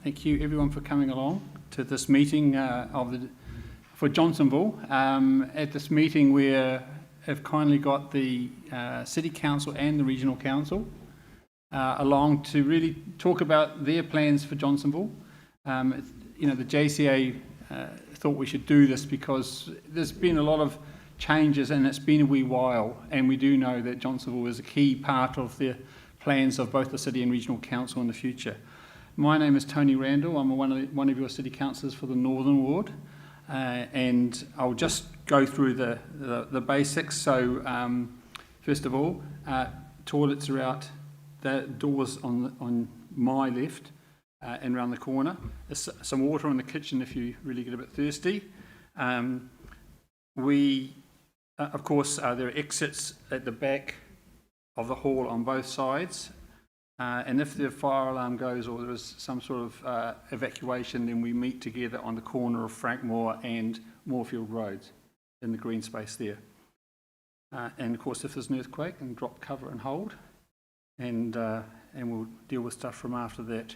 Thank you everyone for coming along to this meeting for Johnsonville. At this meeting we have kindly got the City Council and the Regional Council along to really talk about their plans for Johnsonville. The JCA thought we should do this because there's been a lot of changes and it's been a wee while, and we do know that Johnsonville is a key part of the plans of both the City and Regional Council in the future. My name is Tony Randall. I'm one of your City Councillors for the Northern Ward, and I'll just go through the basics. So first of all, toilets are out, the doors on my left and around the corner. There's some water in the kitchen if you really get a bit thirsty. Of course, there are exits at the back of the hall on both sides. And if the fire alarm goes or there is some sort of evacuation, then we meet together on the corner of Frankmore and Moorfield Roads in the green space there. And of course, if there's an earthquake, then drop, cover and hold, and we'll deal with stuff from after that.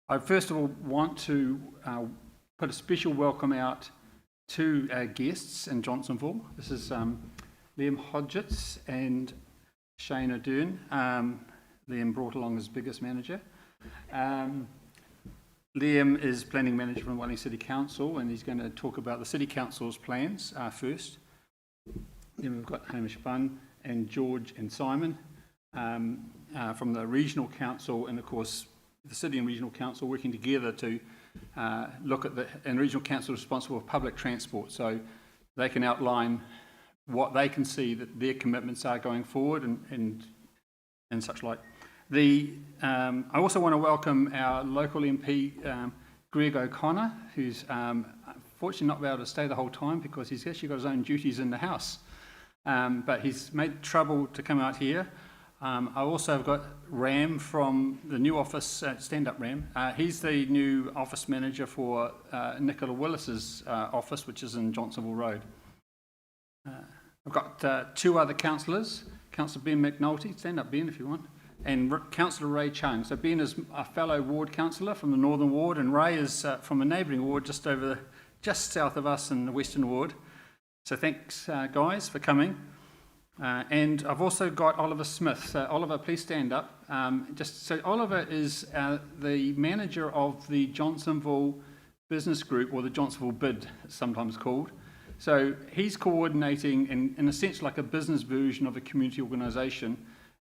I first of all want to put a special welcome out to our guests in Johnsonville. This is Liam Hodgetts and Shane O'Dern. Liam brought along his biggest manager. Liam is planning manager from Wellington City Council, and he's going to talk about the City Council's plans first. Then we've got Hamish Bunn and George and Simon from the Regional Council, and of course the City and Regional Council working together to look at and Regional Council is responsible for public transport, so they can outline what they can see that their commitments are going forward and such like. I also want to welcome our local MP, Greg O'Connor, who's fortunately not been able to stay the whole time because he's actually got his own duties in the House. But he's made trouble to come out here. I also have got Ram from the new office, stand up Ram. He's the new office manager for Nicola Willis's office, which is in Johnsonville Road. I've got two other councillors, Councillor Ben McNulty, stand up Ben if you want, and Councillor Ray Chung. So Ben is a fellow ward councillor from the Northern Ward, and Ray is from a neighbouring ward just south of us in the Western Ward. So thanks guys for coming. And I've also got Oliver Smith. Oliver, please stand up. So Oliver is the manager of the Johnsonville Business Group, or the Johnsonville BID, it's sometimes called. So he's coordinating in a sense like a business version of a community organisation,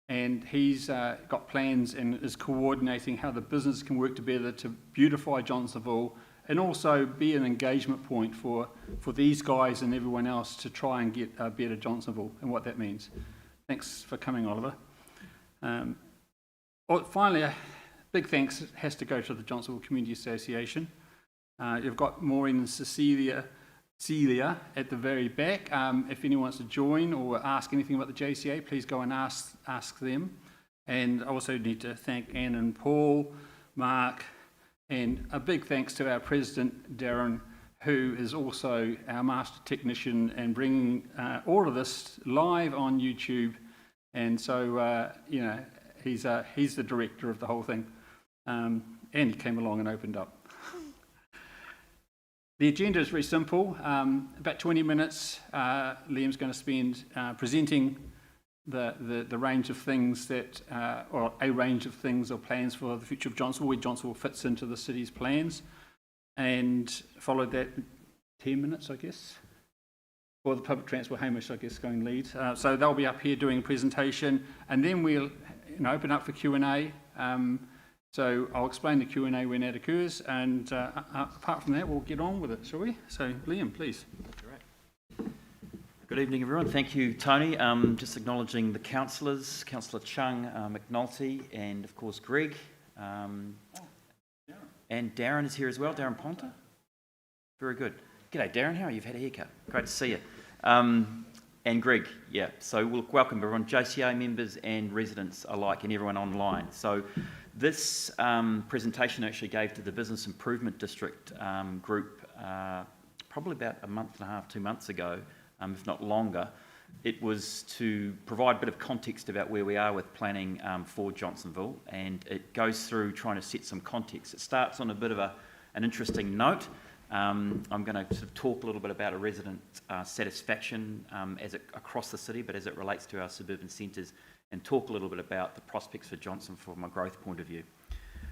and he's got plans and is coordinating how the business can work together to beautify Johnsonville and also be an engagement point for these guys and everyone else to try and get a better Johnsonville and what that means. Thanks for coming, Oliver. Finally, a big thanks has to go to the Johnsonville Community Association. You've got Maureen and Celia at the very back. If anyone wants to join or ask anything about the JCA, please go and ask them. And I also need to thank Anne and Paul, Mark, and a big thanks to our president, Darren, who is also our master technician and bringing all of this live on YouTube. And so, he's the director of the whole thing. And he came along and opened up. The agenda is very simple. About 20 minutes, Liam's going to spend presenting the range of things or a range of things or plans for the future of Johnsonville, where Johnsonville fits into the city's plans, and followed that 10 minutes, I guess, for the public transport. Hamish, I guess, going lead. So they'll be up here doing a presentation, and then we'll open up for Q&A. So I'll explain the Q&A when that occurs, and apart from that, we'll get on with it, shall we? So, Liam, please. Great. Good evening, everyone. Thank you, Tony. Just acknowledging the councillors, Councillor Chung, McNulty, and of course Greg. And Darren is here as well, Darren Ponter. Very good. G'day, Darren. How are you? You've had a haircut. Great to see you. And Greg, yeah. So we'll welcome everyone, JCA members and residents alike, and everyone online. So this presentation actually gave to the Business Improvement District group probably about a month and a half, 2 months ago, if not longer. It was to provide a bit of context about where we are with planning for Johnsonville, and it goes through trying to set some context. It starts on a bit of an interesting note. I'm going to sort of talk a little bit about a resident satisfaction across the city, but as it relates to our suburban centres, and talk a little bit about the prospects for Johnsonville from a growth point of view.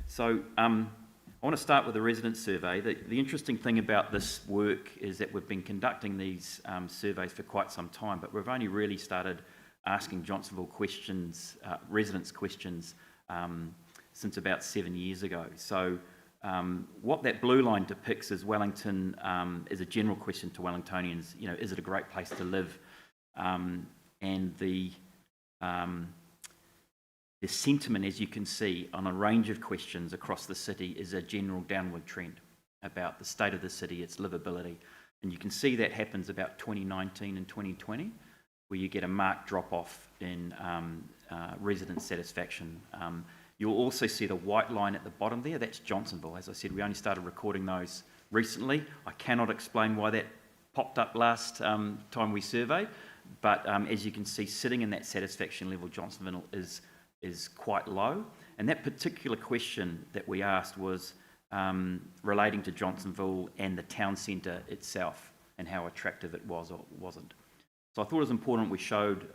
So I want to start with the resident survey. The interesting thing about this work is that we've been conducting these surveys for quite some time, but we've only really started asking Johnsonville questions, residents questions, since about 7 years ago. So what that blue line depicts is Wellington, is a general question to Wellingtonians, you know, is it a great place to live? And the sentiment, as you can see, on a range of questions across the city is a general downward trend about the state of the city, its livability. And you can see that happens about 2019 and 2020, where you get a marked drop-off in resident satisfaction. You'll also see the white line at the bottom there, that's Johnsonville. As I said, we only started recording those recently. I cannot explain why that popped up last time we surveyed, but as you can see, sitting in that satisfaction level, Johnsonville is quite low. And that particular question that we asked was relating to Johnsonville and the town centre itself and how attractive it was or wasn't. So I thought it was important we showed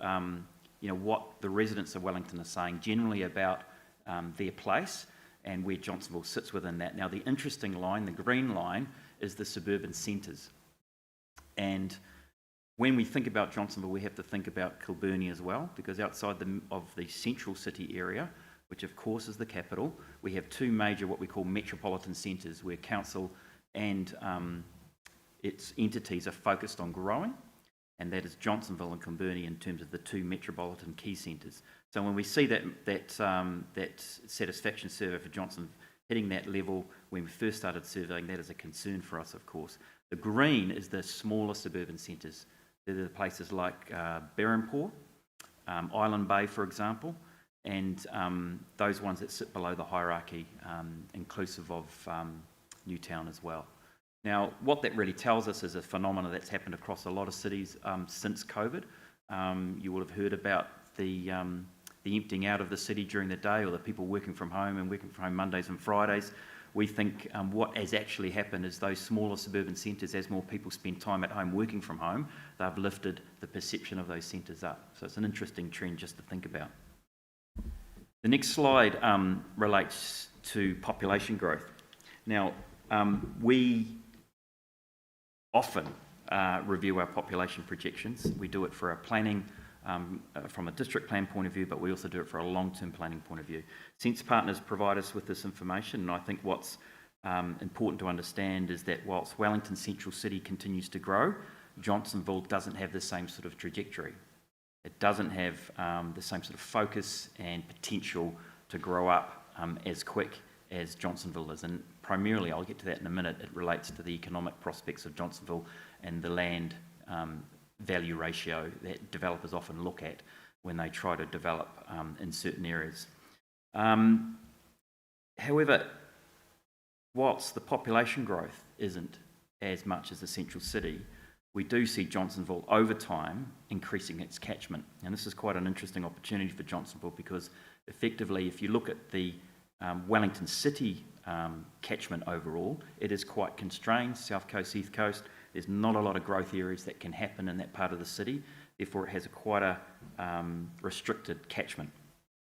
you know, what the residents of Wellington are saying generally about their place and where Johnsonville sits within that. Now the interesting line, the green line, is the suburban centres. And when we think about Johnsonville, we have to think about Kilburnie as well, because outside of the central city area, which of course is the capital, we have two major what we call metropolitan centres where council and its entities are focused on growing, and that is Johnsonville and Kilburnie in terms of the two metropolitan key centres. So when we see that satisfaction survey for Johnson hitting that level when we first started surveying, that is a concern for us, of course. The green is the smaller suburban centres. They're the places like Berrinpore, Island Bay, for example, and those ones that sit below the hierarchy, inclusive of Newtown as well. Now, what that really tells us is a phenomenon that's happened across a lot of cities since COVID. You will have heard about the emptying out of the city during the day, or the people working from home and working from home Mondays and Fridays. We think what has actually happened is those smaller suburban centres, as more people spend time at home working from home, they've lifted the perception of those centres up. So it's an interesting trend just to think about. The next slide relates to population growth. Now, we often review our population projections. We do it for our planning from a district plan point of view, but we also do it for a long-term planning point of view. Sense partners provide us with this information, and I think what's important to understand is that whilst Wellington Central City continues to grow, Johnsonville doesn't have the same sort of trajectory. It doesn't have the same sort of focus and potential to grow up as quick as Johnsonville is. And primarily, I'll get to that in a minute, it relates to the economic prospects of Johnsonville and the land value ratio that developers often look at when they try to develop in certain areas. However, whilst the population growth isn't as much as the central city, we do see Johnsonville over time increasing its catchment. And this is quite an interesting opportunity for Johnsonville, because effectively, if you look at the Wellington City catchment overall, it is quite constrained, south coast, east coast. There's not a lot of growth areas that can happen in that part of the city. Therefore, it has quite a restricted catchment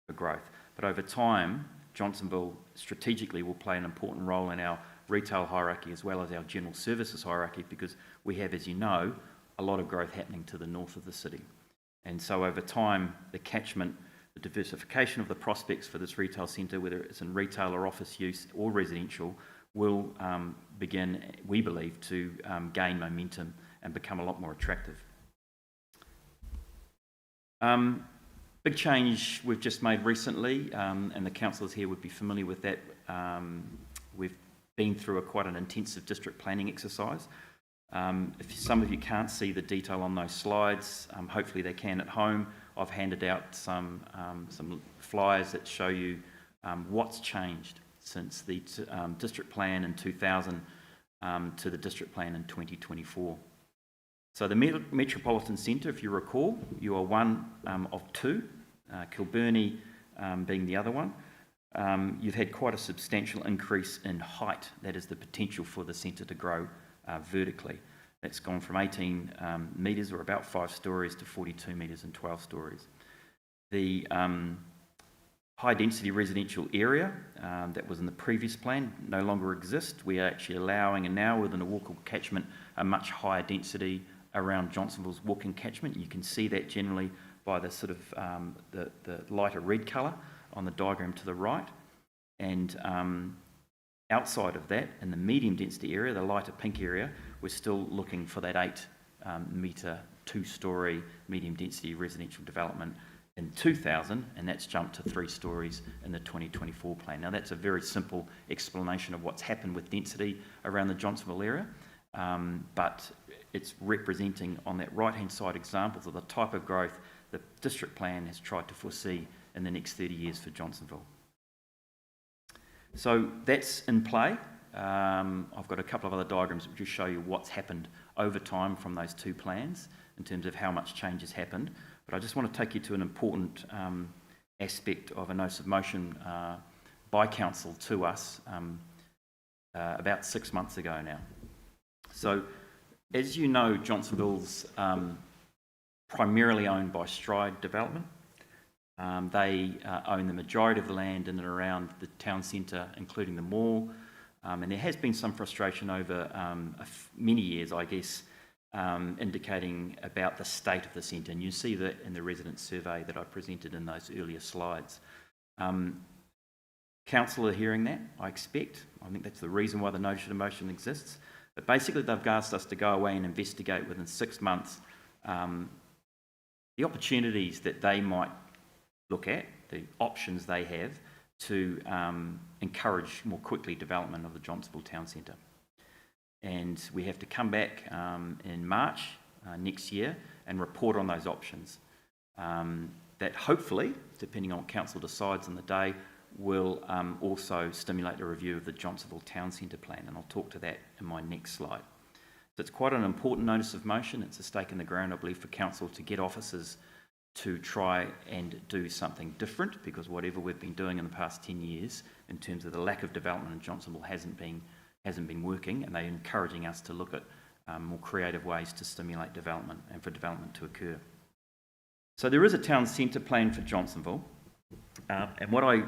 for growth. But over time, Johnsonville strategically will play an important role in our retail hierarchy as well as our general services hierarchy, because we have, as you know, a lot of growth happening to the north of the city. And so over time, the catchment, the diversification of the prospects for this retail centre, whether it's in retail or office use or residential, will begin, we believe, to gain momentum and become a lot more attractive. Big change we've just made recently, and the councillors here would be familiar with that. We've been through quite an intensive district planning exercise. If some of you can't see the detail on those slides, hopefully they can at home. I've handed out some flyers that show you what's changed since the district plan in 2000 to the district plan in 2024. So the metropolitan centre, if you recall, you are one of two, Kilburnie being the other one. You've had quite a substantial increase in height. That is the potential for the centre to grow vertically. That's gone from 18 metres, or about 5 storeys, to 42 metres and 12 storeys. The high density residential area that was in the previous plan no longer exists. We are actually allowing, and now within a walkable catchment, a much higher density around Johnsonville's walking catchment. You can see that generally by the sort of the lighter red colour on the diagram to the right. And outside of that, in the medium density area, the lighter pink area, we're still looking for that 8 metre, 2-storey medium density residential development in 2000, and that's jumped to 3 storeys in the 2024 plan. Now that's a very simple explanation of what's happened with density around the Johnsonville area, but it's representing on that right hand side examples of the type of growth the district plan has tried to foresee in the next 30 years for Johnsonville. So that's in play. I've got a couple of other diagrams which will show you what's happened over time from those 2 plans in terms of how much change has happened. But I just want to take you to an important aspect of a notice of motion by council to us about 6 months ago now. So, as you know, Johnsonville's primarily owned by Stride Development. They own the majority of the land in and around the town centre, including the mall. And there has been some frustration over many years, I guess, indicating about the state of the centre. And you see that in the resident survey that I presented in those earlier slides. Council are hearing that, I expect. I think that's the reason why the notice of motion exists. But basically they've asked us to go away and investigate within 6 months the opportunities that they might look at, the options they have to encourage more quickly development of the Johnsonville Town Centre. And we have to come back in March next year and report on those options. That hopefully, depending on what council decides on the day, will also stimulate a review of the Johnsonville Town Centre plan, and I'll talk to that in my next slide. So it's quite an important notice of motion. It's a stake in the ground, I believe, for council to get officers to try and do something different, because whatever we've been doing in the past 10 years in terms of the lack of development in Johnsonville hasn't been working, and they're encouraging us to look at more creative ways to stimulate development and for development to occur. So there is a town centre plan for Johnsonville, and what I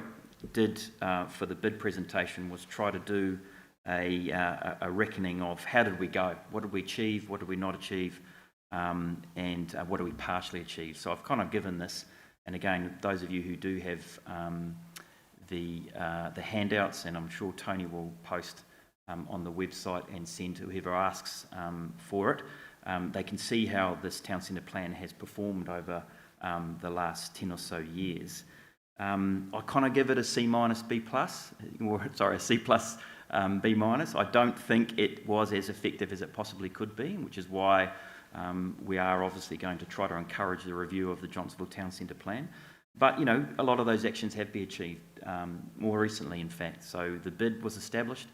did for the bid presentation was try to do a reckoning of how did we go, what did we achieve, what did we not achieve, and what do we partially achieve. So I've kind of given this, and again, those of you who do have the handouts, and I'm sure Tony will post on the website and send to whoever asks for it, they can see how this town centre plan has performed over the last 10 or so years. I kind of give it a C minus B plus, or sorry, a C plus B minus. I don't think it was as effective as it possibly could be, which is why we are obviously going to try to encourage the review of the Johnsonville Town Centre plan. But, you know, a lot of those actions have been achieved more recently, in fact. So the bid was established.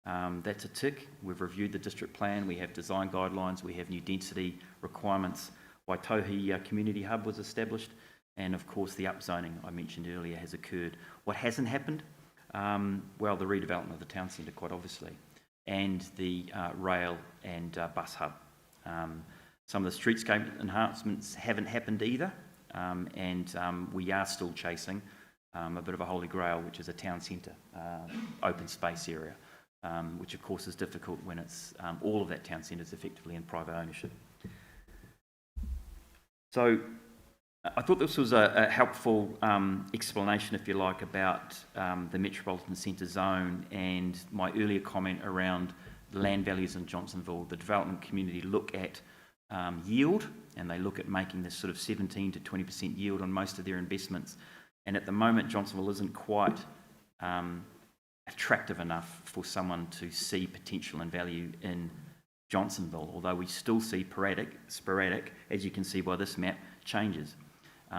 That's a tick. We've reviewed the district plan. We have design guidelines. We have new density requirements. Waitohi Community Hub was established. And of course, the upzoning I mentioned earlier has occurred. What hasn't happened? Well, the redevelopment of the town centre, quite obviously, and the rail and bus hub. Some of the streetscape enhancements haven't happened either, and we are still chasing a bit of a holy grail, which is a town centre open space area, which of course is difficult when it's all of that town centre is effectively in private ownership. So I thought this was a helpful explanation, if you like, about the metropolitan centre zone and my earlier comment around land values in Johnsonville. The development community look at yield, and they look at making this sort of 17 to 20% yield on most of their investments. And at the moment, Johnsonville isn't quite attractive enough for someone to see potential and value in Johnsonville, although we still see sporadic, as you can see by this map, changes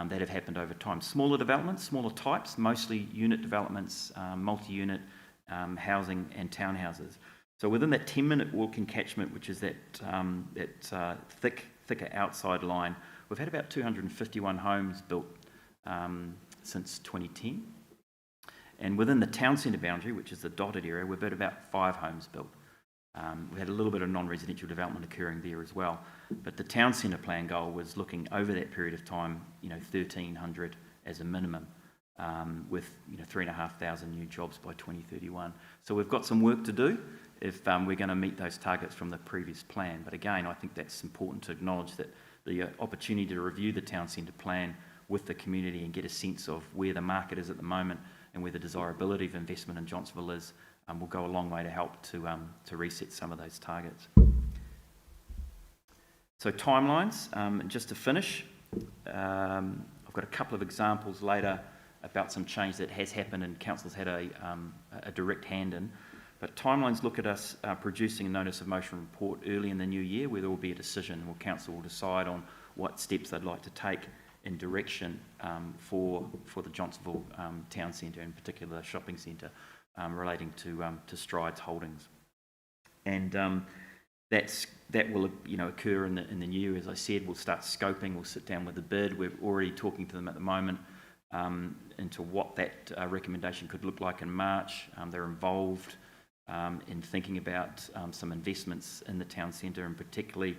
that have happened over time. Smaller developments, smaller types, mostly unit developments, multi-unit housing and townhouses. So within that 10-minute walking catchment, which is that thicker outside line, we've had about 251 homes built since 2010. And within the town centre boundary, which is the dotted area, we've had about 5 homes built. We had a little bit of non-residential development occurring there as well. But the town centre plan goal was looking over that period of time, 1,300 as a minimum, with 3,500 new jobs by 2031. So we've got some work to do if we're going to meet those targets from the previous plan. But again, I think that's important to acknowledge that the opportunity to review the town centre plan with the community and get a sense of where the market is at the moment and where the desirability of investment in Johnsonville is will go a long way to help to reset some of those targets. So timelines, just to finish, I've got a couple of examples later about some change that has happened and council's had a direct hand in. But timelines look at us producing a notice of motion report early in the new year where there will be a decision and council will decide on what steps they'd like to take in direction for the Johnsonville town centre, in particular the shopping centre, relating to Strides Holdings. And that will occur in the new year. As I said, we'll start scoping, we'll sit down with the bid. We're already talking to them at the moment into what that recommendation could look like in March. They're involved in thinking about some investments in the town centre, and particularly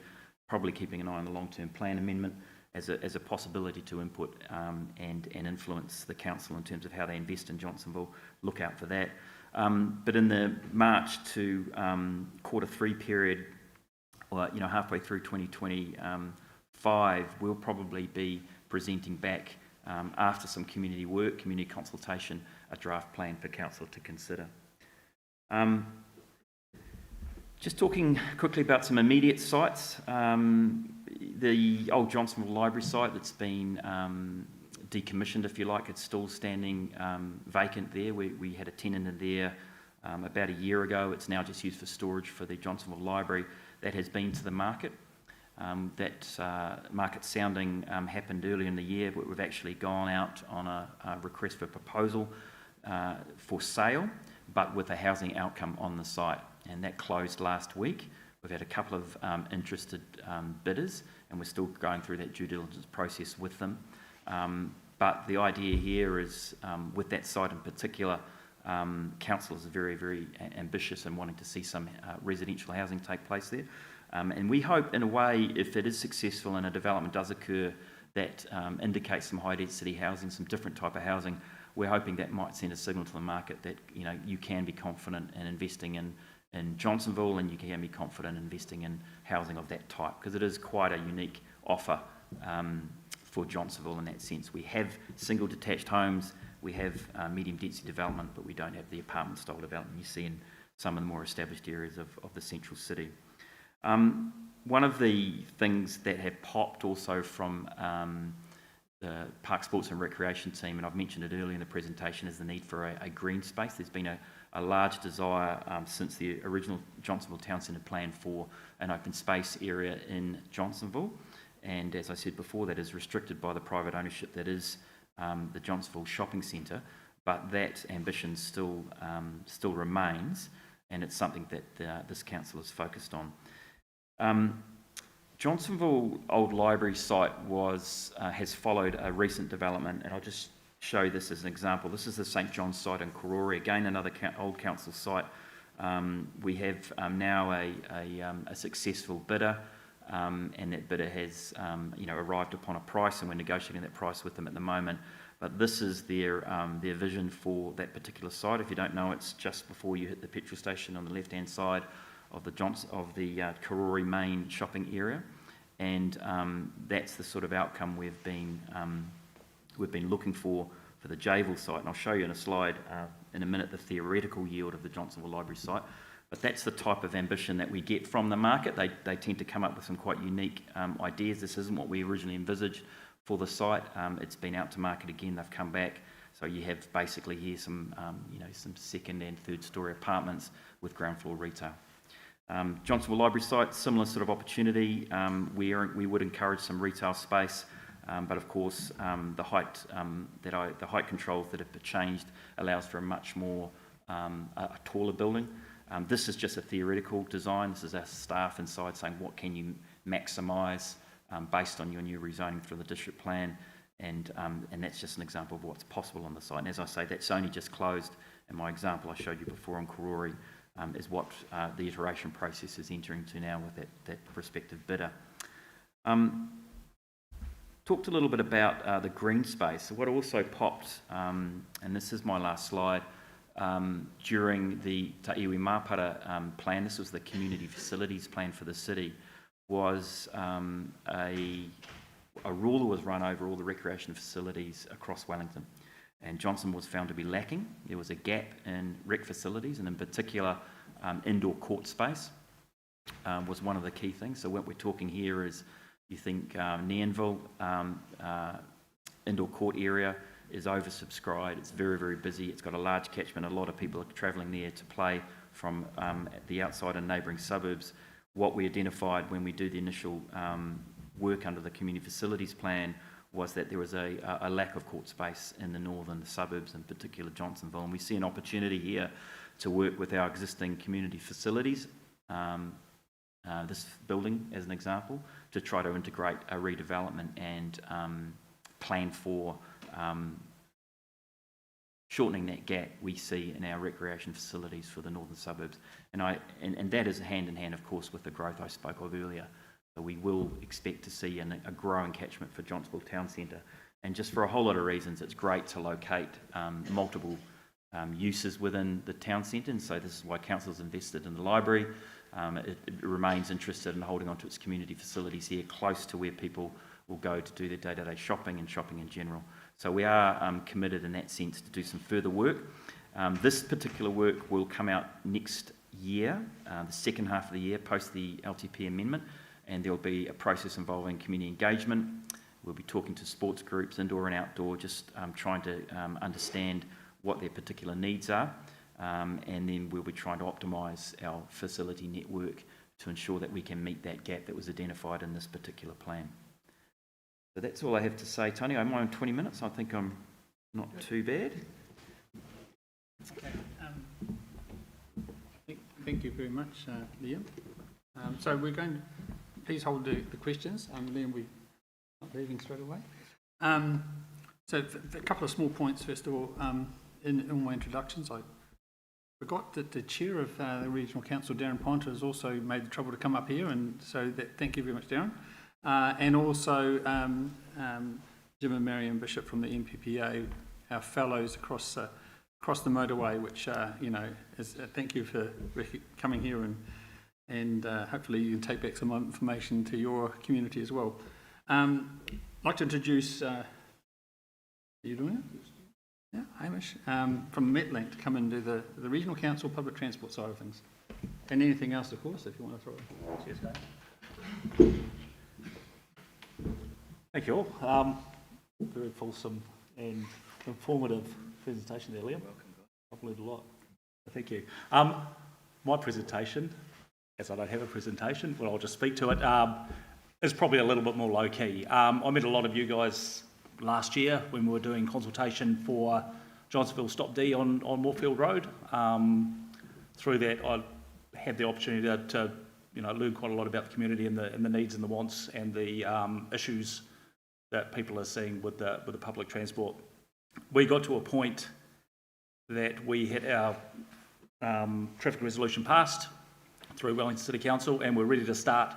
probably keeping an eye on the long-term plan amendment as a possibility to input and influence the council in terms of how they invest in Johnsonville. Look out for that. But in the March to Q3 period, or halfway through 2025, we'll probably be presenting back after some community work, community consultation, a draft plan for council to consider. Just talking quickly about some immediate sites. The old Johnsonville Library site that's been decommissioned, if you like, it's still standing vacant there. We had a tenant in there about a year ago. It's now just used for storage for the Johnsonville Library. That has been to the market. That market sounding happened early in the year, but we've actually gone out on a request for proposal for sale, but with a housing outcome on the site. And that closed last week. We've had a couple of interested bidders, and we're still going through that due diligence process with them. But the idea here is, with that site in particular, council is very, very ambitious in wanting to see some residential housing take place there. And we hope, in a way, if it is successful and a development does occur that indicates some high density housing, some different type of housing, we're hoping that might send a signal to the market that you can be confident in investing in Johnsonville, and you can be confident in investing in housing of that type, because it is quite a unique offer for Johnsonville in that sense. We have single detached homes, we have medium density development, but we don't have the apartment style development you see in some of the more established areas of the central city. One of the things that have popped also from the Park Sports and Recreation team, and I've mentioned it earlier in the presentation, is the need for a green space. There's been a large desire since the original Johnsonville Town Centre plan for an open space area in Johnsonville, and as I said before, that is restricted by the private ownership that is the Johnsonville Shopping Centre, but that ambition still remains, and it's something that this council is focused on. Johnsonville Old Library site has followed a recent development, and I'll just show this as an example. This is the St John's site in Karori, again another old council site. We have now a successful bidder, and that bidder has arrived upon a price, and we're negotiating that price with them at the moment. But this is their vision for that particular site. If you don't know, it's just before you hit the petrol station on the left-hand side of the Karori main shopping area, and that's the sort of outcome we've been looking for the Jayville site. And I'll show you in a slide in a minute the theoretical yield of the Johnsonville Library site. But that's the type of ambition that we get from the market. They tend to come up with some quite unique ideas. This isn't what we originally envisaged for the site. It's been out to market again. They've come back. So you have basically here some second and third story apartments with ground floor retail. Johnsonville Library site, similar sort of opportunity. We would encourage some retail space, but of course the height controls that have changed allows for a much more a taller building, This is just a theoretical design. This is our staff inside saying what can you maximise based on your new rezoning for the district plan, and that's just an example of what's possible on the site. And as I say, that's only just closed, and my example I showed you before on Karori is what the iteration process is entering to now with that prospective bidder. Talked a little bit about the green space. So what also popped, and this is my last slide, during the Ta'iwi Māpara plan, this was the community facilities plan for the city, was a ruler was run over all the recreation facilities across Wellington. And Johnsonville was found to be lacking. There was a gap in rec facilities, and in particular indoor court space was one of the key things. So what we're talking here is, you think Neanville indoor court area is oversubscribed. It's very, very busy. It's got a large catchment. A lot of people are travelling there to play from the outside and neighbouring suburbs. What we identified when we do the initial work under the community facilities plan was that there was a lack of court space in the northern suburbs, in particular Johnsonville, and we see an opportunity here to work with our existing community facilities, this building as an example, to try to integrate a redevelopment and plan for shortening that gap we see in our recreation facilities for the northern suburbs. And that is hand in hand, of course, with the growth I spoke of earlier. So we will expect to see a growing catchment for Johnsonville Town Centre. And just for a whole lot of reasons, it's great to locate multiple uses within the town centre, and so this is why council's invested in the library. It remains interested in holding on to its community facilities here, close to where people will go to do their day-to-day shopping and shopping in general. So we are committed in that sense to do some further work. This particular work will come out next year, the second half of the year, post the LTP amendment, and there will be a process involving community engagement. We'll be talking to sports groups, indoor and outdoor, just trying to understand what their particular needs are, and then we'll be trying to optimise our facility network to ensure that we can meet that gap that was identified in this particular plan. So that's all I have to say, Tony. I'm on 20 minutes. I think I'm not too bad. Okay. Thank you very much, Liam. So we're going to please hold the questions, Liam, we're not leaving straight away. So a couple of small points, first of all. In my introductions, I forgot that the chair of the Regional Council, Darren Ponter, has also made the trouble to come up here, and so thank you very much, Darren. And also Jim and Marion Bishop from the NPPA, our fellows across the motorway, which is thank you for coming here, and hopefully you can take back some information to your community as well. I'd like to introduce. Are you doing it? Yeah, Hamish from Metlink to come and do the Regional Council public transport side of things, and anything else, of course, if you want to throw it. Cheers, Dave. Thank you all. Very fulsome and informative presentation there, Liam. I've learned a lot. Thank you. My presentation, as I don't have a presentation, well, I'll just speak to it, is probably a little bit more low-key. I met a lot of you guys last year when we were doing consultation for Johnsonville Stop D on Moorfield Road. Through that, I had the opportunity to learn quite a lot about the community and the needs and the wants and the issues that people are seeing with the public transport. We got to a point that we had our traffic resolution passed through Wellington City Council, and we're ready to start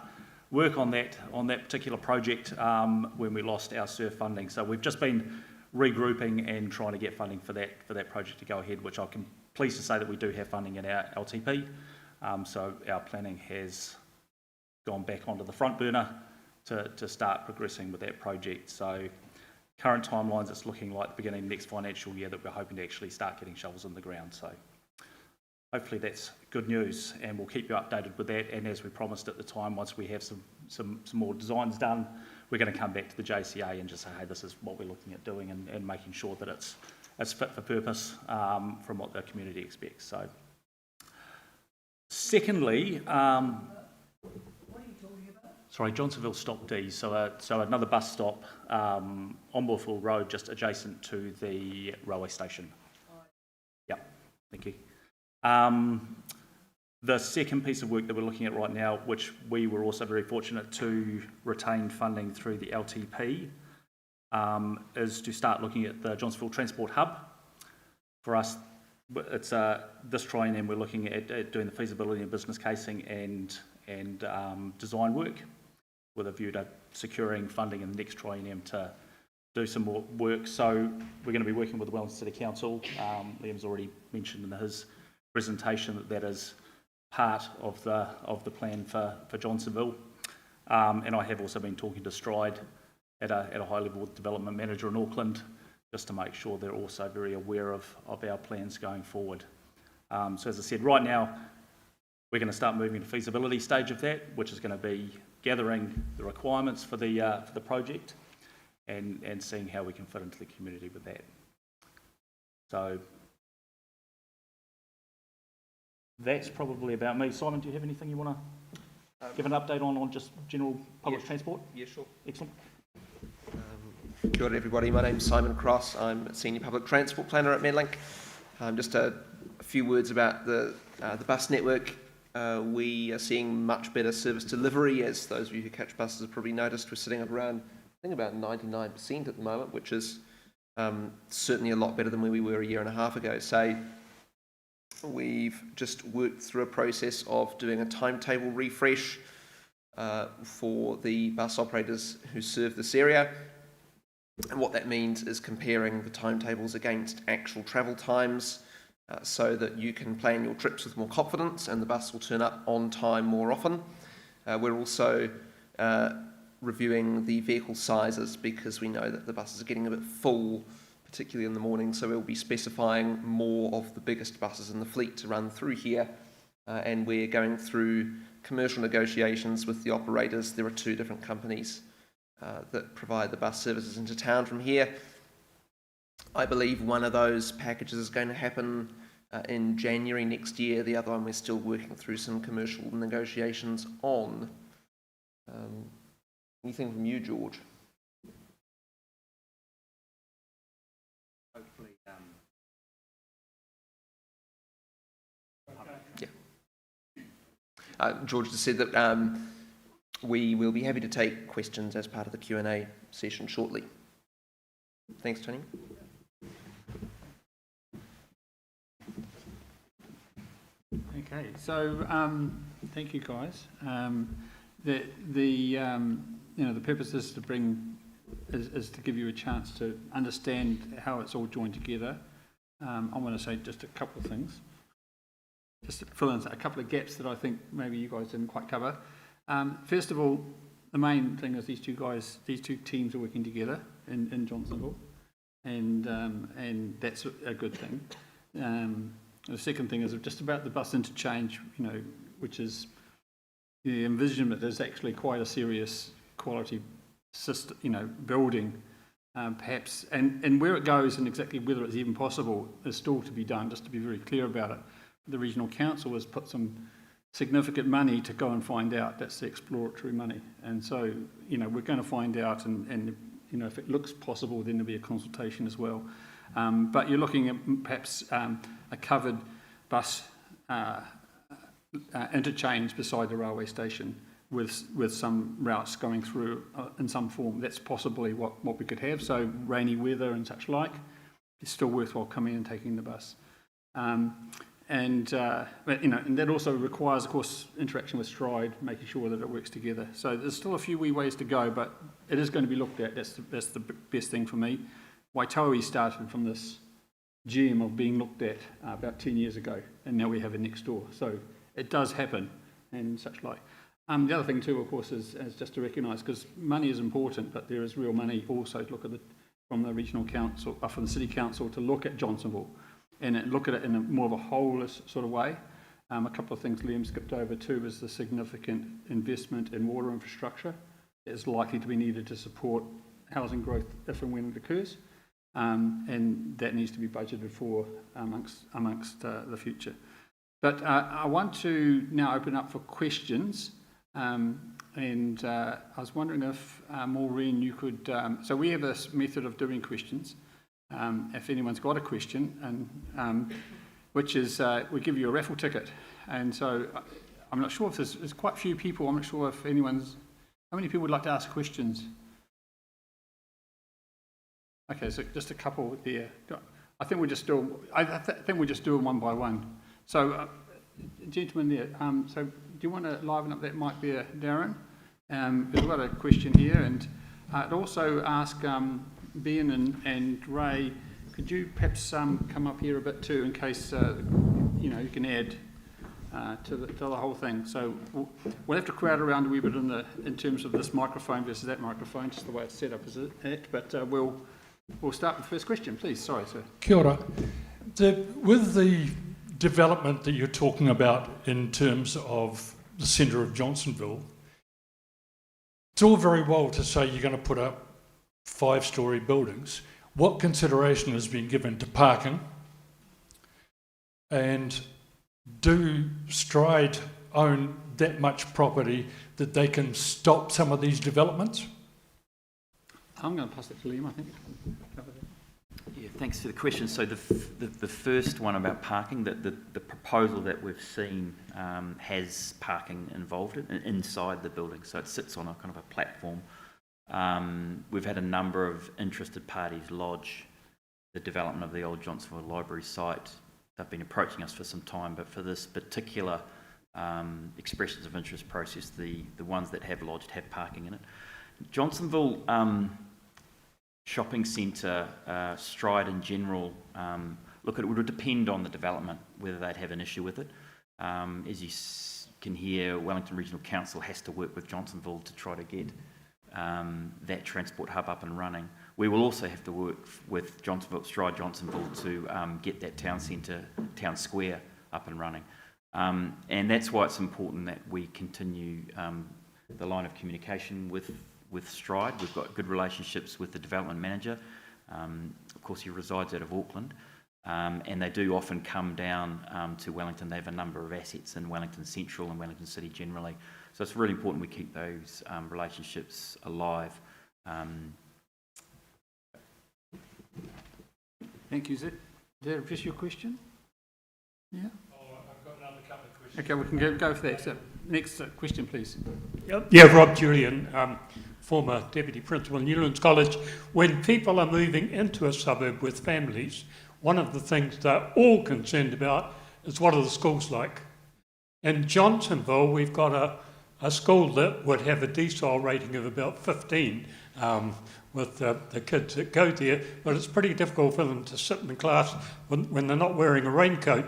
work on that particular project when we lost our SURF funding. So we've just been regrouping and trying to get funding for that project to go ahead, which I'm pleased to say that we do have funding in our LTP. So our planning has gone back onto the front burner to start progressing with that project. So current timelines, it's looking like the beginning of next financial year that we're hoping to actually start getting shovels in the ground. So hopefully that's good news, and we'll keep you updated with that. And as we promised at the time, once we have some more designs done, we're going to come back to the JCA and just say, hey, this is what we're looking at doing, and making sure that it's fit for purpose from what the community expects. So, secondly, what are you talking about? Sorry, Johnsonville Stop D. So another bus stop on Moorfield Road, just adjacent to the railway station. Yep, thank you. The second piece of work that we're looking at right now, which we were also very fortunate to retain funding through the LTP, is to start looking at the Johnsonville Transport Hub. For us, it's this triennium we're looking at doing the feasibility and business casing and design work with a view to securing funding in the next triennium to do some more work. So we're going to be working with the Wellington City Council. Liam's already mentioned in his presentation that is part of the plan for Johnsonville. And I have also been talking to Stride at a high level with development manager in Auckland, just to make sure they're also very aware of our plans going forward. So as I said, right now we're going to start moving to the feasibility stage of that, which is going to be gathering the requirements for the project and seeing how we can fit into the community with that. So that's probably about me. Simon, do you have anything you want to give an update on just general public transport? Yeah, sure. Excellent. Kia ora everybody, my name's Simon Cross. I'm a Senior Public Transport Planner at Medlink. Just a few words about the bus network. We are seeing much better service delivery, as those of you who catch buses have probably noticed. We're sitting at around, I think about 99% at the moment, which is certainly a lot better than where we were a year and a half ago. So we've just worked through a process of doing a timetable refresh for the bus operators who serve this area. And what that means is comparing the timetables against actual travel times so that you can plan your trips with more confidence and the bus will turn up on time more often. We're also reviewing the vehicle sizes because we know that the buses are getting a bit full, particularly in the morning, so we'll be specifying more of the biggest buses in the fleet to run through here. And we're going through commercial negotiations with the operators. There are two different companies that provide the bus services into town from here. I believe one of those packages is going to happen in January next year. The other one we're still working through some commercial negotiations on. Anything from you, George? Hopefully, George just said that we will be happy to take questions as part of the Q&A session shortly. Thanks, Tony. Okay, so thank you guys. The purpose is to is to give you a chance to understand how it's all joined together. I want to say just a couple of things, just to fill in a couple of gaps that I think maybe you guys didn't quite cover. First of all, the main thing is these two teams are working together in Johnsonville, and that's a good thing. The second thing is just about the bus interchange, which is the envisionment is actually quite a serious quality system, building, perhaps, and where it goes and exactly whether it's even possible is still to be done. Just to be very clear about it, the regional council has put some significant money to go and find out. That's the exploratory money, and so we're going to find out, and if it looks possible, then there'll be a consultation as well. But you're looking at perhaps a covered bus interchange beside the railway station with some routes going through in some form. That's possibly what we could have. So rainy weather and such like, it's still worthwhile coming and taking the bus. And that also requires, of course, interaction with Stride, making sure that it works together. So there's still a few wee ways to go, but it is going to be looked at. That's the best thing for me. Waitoa started from this gem of being looked at about 10 years ago, and now we have it next door. So it does happen and such like. The other thing too, of course, is just to recognise, because money is important, but there is real money also to look at from the regional council, from the city council, to look at Johnsonville and look at it in more of a holist sort of way. A couple of things Liam skipped over too is the significant investment in water infrastructure that is likely to be needed to support housing growth if and when it occurs, and that needs to be budgeted for amongst the future. But I want to now open up for questions, and I was wondering if Maureen, you could. So we have this method of doing questions. If anyone's got a question, and which is we give you a raffle ticket And so I'm not sure if there's quite a few people. I'm not sure if anyone's... How many people would like to ask questions? Okay, so just a couple there. I think we'll just do. I think we'll just do them one by one. So, gentleman there. So, do you want to liven up that mic there, Darren? We've got a question here, and I'd also ask Ben and Ray. Could you perhaps come up here a bit too, in case you can add to the whole thing. So we'll have to crowd around a wee bit in terms of this microphone versus that microphone, just the way it's set up, is it? But we'll start with the first question, please. Sorry, sir. Kia ora. With the development that you're talking about in terms of the centre of Johnsonville, it's all very well to say you're going to put up 5-storey buildings. What consideration has been given to parking? And do Stride own that much property that they can stop some of these developments? I'm going to pass it to Liam, I think. Yeah, thanks for the question. So the first one about parking, the proposal that we've seen has parking involved inside the building. So it sits on a kind of a platform. We've had a number of interested parties lodge the development of the old Johnsonville Library site. They've been approaching us for some time, but for this particular expressions of interest process, the ones that have lodged have parking in it. Johnsonville shopping centre, Stride in general, look, it would depend on the development, whether they'd have an issue with it. As you can hear, Wellington Regional Council has to work with Johnsonville to try to get that transport hub up and running. We will also have to work with Stride Johnsonville to get that town centre, town square up and running. And that's why it's important that we continue the line of communication with Stride. We've got good relationships with the development manager. Of course, he resides out of Auckland, and they do often come down to Wellington. They have a number of assets in Wellington Central and Wellington City generally. So it's really important we keep those relationships alive. Thank you. Is that just your question? Yeah? Oh, I've got another couple of questions. Okay, we can go for that. So next question, please. Yeah, Rob Julian, former Deputy Principal in Newlands College. When people are moving into a suburb with families, one of the things they're all concerned about is what are the schools like. In Johnsonville, we've got a school that would have a decile rating of about 15 with the kids that go there, but it's pretty difficult for them to sit in the class when they're not wearing a raincoat.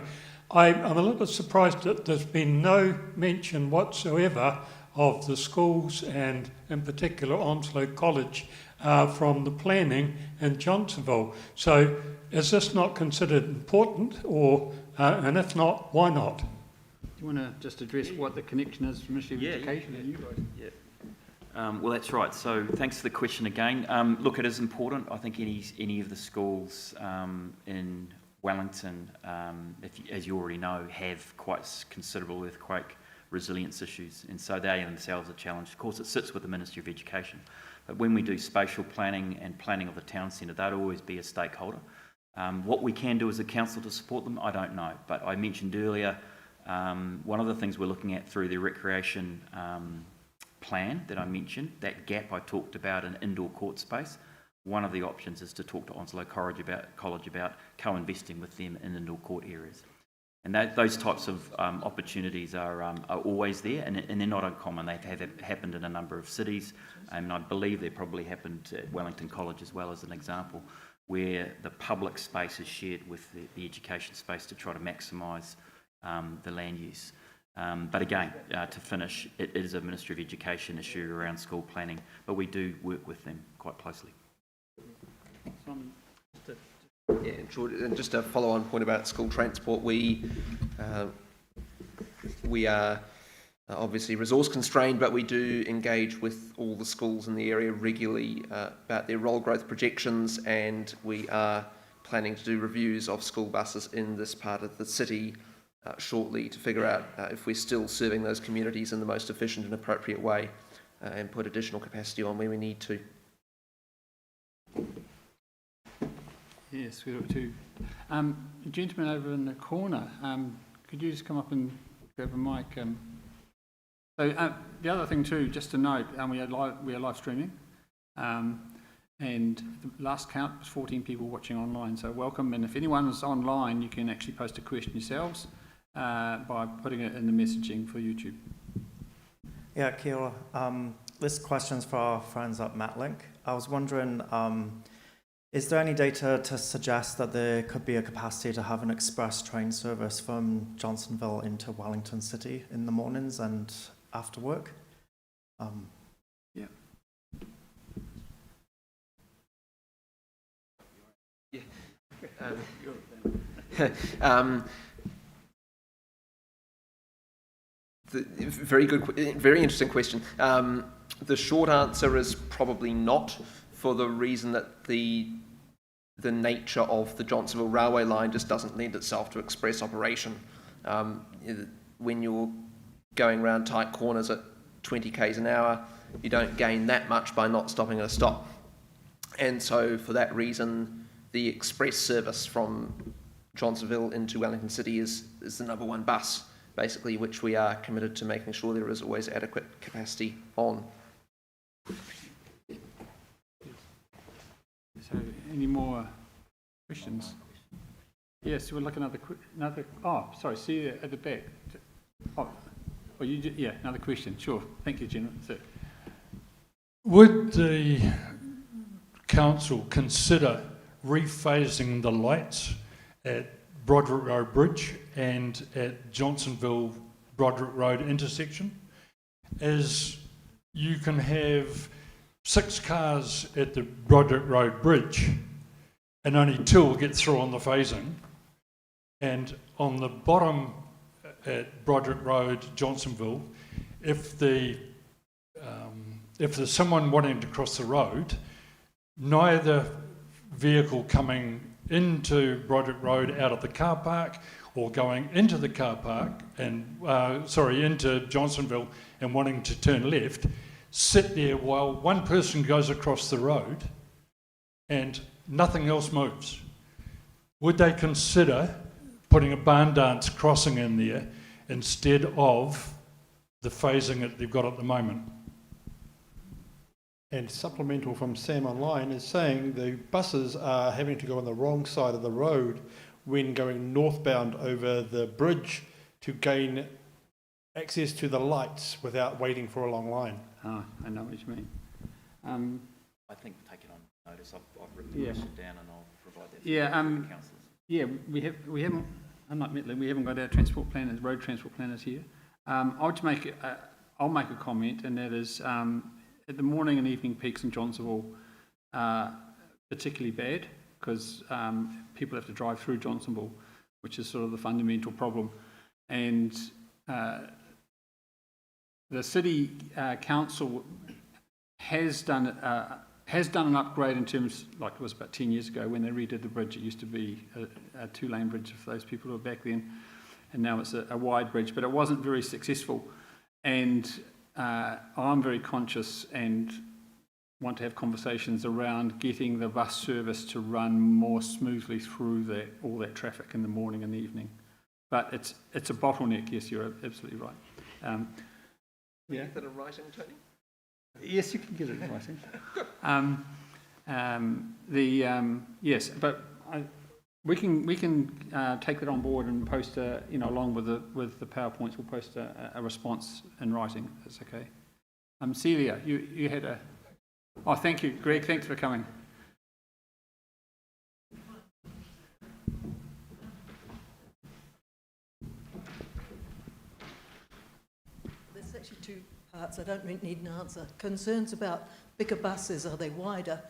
I'm a little bit surprised that there's been no mention whatsoever of the schools and in particular Onslow College from the planning in Johnsonville. So is this not considered important, or and if not, why not? Do you want to just address what the connection is from Ministry of Education and you guys? Yeah. Well, that's right. So thanks for the question again. Look, it is important. I think any of the schools in Wellington, as you already know, have quite considerable earthquake resilience issues, and so they themselves are challenged. Of course, it sits with the Ministry of Education, but when we do spatial planning and planning of the town centre, they'd always be a stakeholder. What we can do as a council to support them, I don't know, but I mentioned earlier, one of the things we're looking at through the recreation plan that I mentioned, that gap I talked about in indoor court space, one of the options is to talk to Onslow College about co-investing with them in indoor court areas. And those types of opportunities are always there, and they're not uncommon. They have happened in a number of cities, and I believe they probably happened at Wellington College as well, as an example, where the public space is shared with the education space to try to maximise the land use. But again, to finish, it is a Ministry of Education issue around school planning, but we do work with them quite closely. Yeah, and just a follow-on point about school transport, we are obviously resource constrained, but we do engage with all the schools in the area regularly about their role growth projections, and we are planning to do reviews of school buses in this part of the city shortly to figure out if we're still serving those communities in the most efficient and appropriate way, and put additional capacity on where we need to. Yes, we do too. Gentleman over in the corner, could you just come up and grab a mic. So the other thing too, just to note, we are live streaming, and the last count was 14 people watching online. So welcome, and if anyone is online, you can actually post a question yourselves by putting it in the messaging for YouTube. Yeah, kia ora. This question's for our friends at MatLink. I was wondering, is there any data to suggest that there could be a capacity to have an express train service from Johnsonville into Wellington City in the mornings and after work? Yeah. Very good, very interesting question. The short answer is probably not, for the reason that the nature of the Johnsonville railway line just doesn't lend itself to express operation. When you're going around tight corners at 20 k's an hour, you don't gain that much by not stopping at a stop. And so for that reason, the express service from Johnsonville into Wellington City is the number one bus, basically, which we are committed to making sure there is always adequate capacity on. So, any more questions? Yes, we'll look another. Oh, sorry. See you at the back. Yeah, another question. Sure. Thank you, General. So, Would the council consider rephasing the lights at Broderick Road Bridge and at Johnsonville Broderick Road intersection, as you can have 6 cars at the Broderick Road Bridge and only 2 will get through on the phasing, and on the bottom at Broderick Road, Johnsonville, if there's someone wanting to cross the road, neither vehicle coming into Broderick Road out of the car park or going into the car park and into Johnsonville and wanting to turn left, sit there while one person goes across the road and nothing else moves. Would they consider putting a barn dance crossing in there instead of the phasing that they've got at the moment? And supplemental from Sam Online is saying the buses are having to go on the wrong side of the road when going northbound over the bridge to gain access to the lights without waiting for a long line. I know what you mean. I think take it on notice. I've written the question down and I'll provide that for the councillors. Yeah, we haven't, unlike Metley, we haven't got our transport planners, road transport planners here. I'll make a comment, and that is at the morning and evening peaks in Johnsonville are particularly bad because people have to drive through Johnsonville, which is sort of the fundamental problem. And the city council has done an upgrade in terms, like it was about 10 years ago when they redid the bridge. It used to be a 2-lane bridge for those people who were back then, and now it's a wide bridge, but it wasn't very successful. And I'm very conscious and want to have conversations around getting the bus service to run more smoothly through all that traffic in the morning and the evening. But it's a bottleneck, yes, you're absolutely right. Yeah. Get that in writing, Tony? Yes, you can get it in writing. Yes, but we can take that on board and post along with the PowerPoints, we'll post a response in writing. That's okay. Celia, you had a. Oh, thank you, Greg. Thanks for coming. There's actually 2 parts. I don't need an answer. Concerns about bigger buses. Are they wider?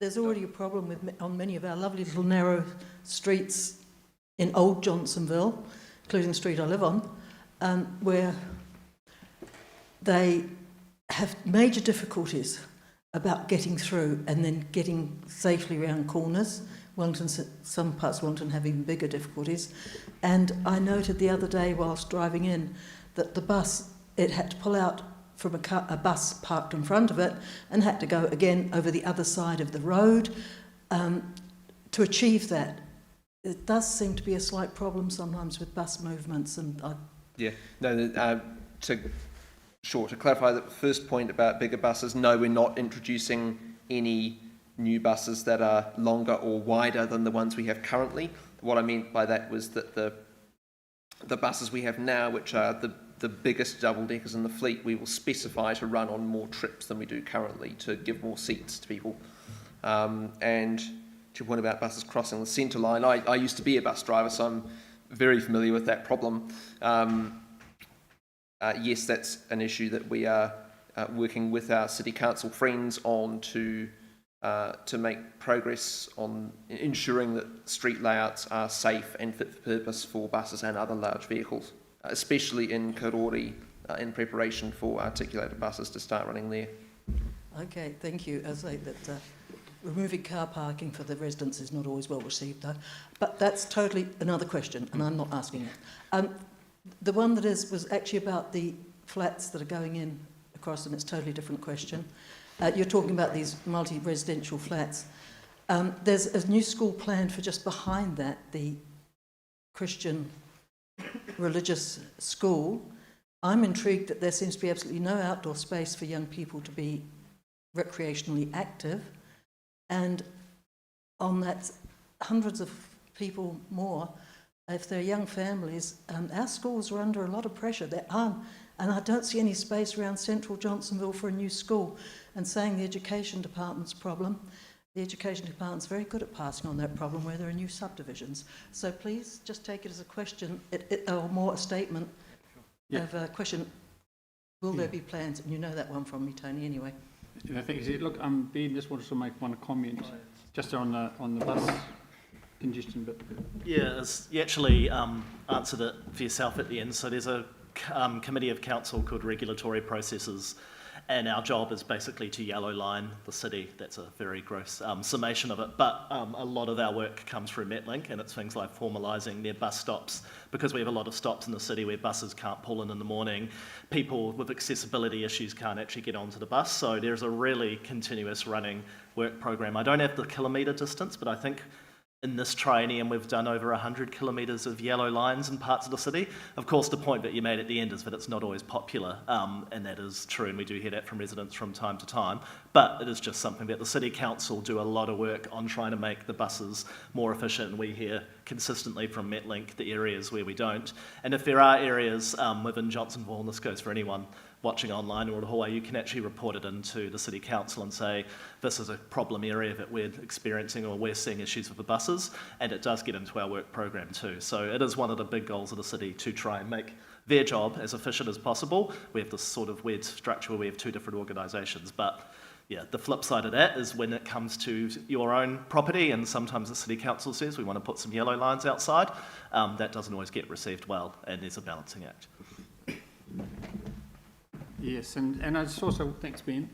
There's already a problem on many of our lovely little narrow streets in Old Johnsonville, including the street I live on, where they have major difficulties about getting through and then getting safely around corners. Some parts of Wellington have even bigger difficulties. And I noted the other day whilst driving in that the bus, it had to pull out from a bus parked in front of it and had to go again over the other side of the road to achieve that. It does seem to be a slight problem sometimes with bus movements, and Yeah, no, to clarify the first point about bigger buses, no, we're not introducing any new buses that are longer or wider than the ones we have currently. What I meant by that was that the buses we have now, which are the biggest double-deckers in the fleet, we will specify to run on more trips than we do currently to give more seats to people. And to your point about buses crossing the centre line, I used to be a bus driver, so I'm very familiar with that problem. Yes, that's an issue that we are working with our city council friends on to make progress on ensuring that street layouts are safe and fit for purpose for buses and other large vehicles, especially in Karori, in preparation for articulated buses to start running there. Okay, thank you. I say that removing car parking for the residents is not always well received, though. But that's totally another question, and I'm not asking it. The one that was actually about the flats that are going in across, and it's a totally different question. You're talking about these multi-residential flats. There's a new school planned for just behind that, the Christian religious school. I'm intrigued that there seems to be absolutely no outdoor space for young people to be recreationally active. And on that, hundreds of people more, if they're young families, our schools are under a lot of pressure. And I don't see any space around central Johnsonville for a new school. And saying the education department's problem, the education department's very good at passing on that problem where there are new subdivisions. So please just take it as a question, or more a statement of a question. Will there be plans? And you know that one from me, Tony, anyway. I think, look, Ben just wanted to make one comment just on the bus congestion bit. Yeah, you actually answered it for yourself at the end. So there's a committee of council called Regulatory Processes, and our job is basically to yellow line the city. That's a very gross summation of it, but a lot of our work comes through Metlink, and it's things like formalising their bus stops, because we have a lot of stops in the city where buses can't pull in the morning. People with accessibility issues can't actually get onto the bus, so there's a really continuous running work program. I don't have the kilometre distance, but I think in this triennium we've done over 100 kilometres of yellow lines in parts of the city. Of course, the point that you made at the end is that it's not always popular, and that is true, and we do hear that from residents from time to time, but it is just something that the City Council do a lot of work on trying to make the buses more efficient, and we hear consistently from Metlink the areas where we don't. And if there are areas within Johnsonville, and this goes for anyone watching online or at Hawaii, you can actually report it into the City Council and say, this is a problem area that we're experiencing or we're seeing issues with the buses, and it does get into our work program too. So it is one of the big goals of the city to try and make their job as efficient as possible. We have this sort of weird structure where we have two different organisations, but yeah, the flip side of that is when it comes to your own property, and sometimes the City Council says we want to put some yellow lines outside, that doesn't always get received well, and there's a balancing act. Yes, and I just also, thanks Ben,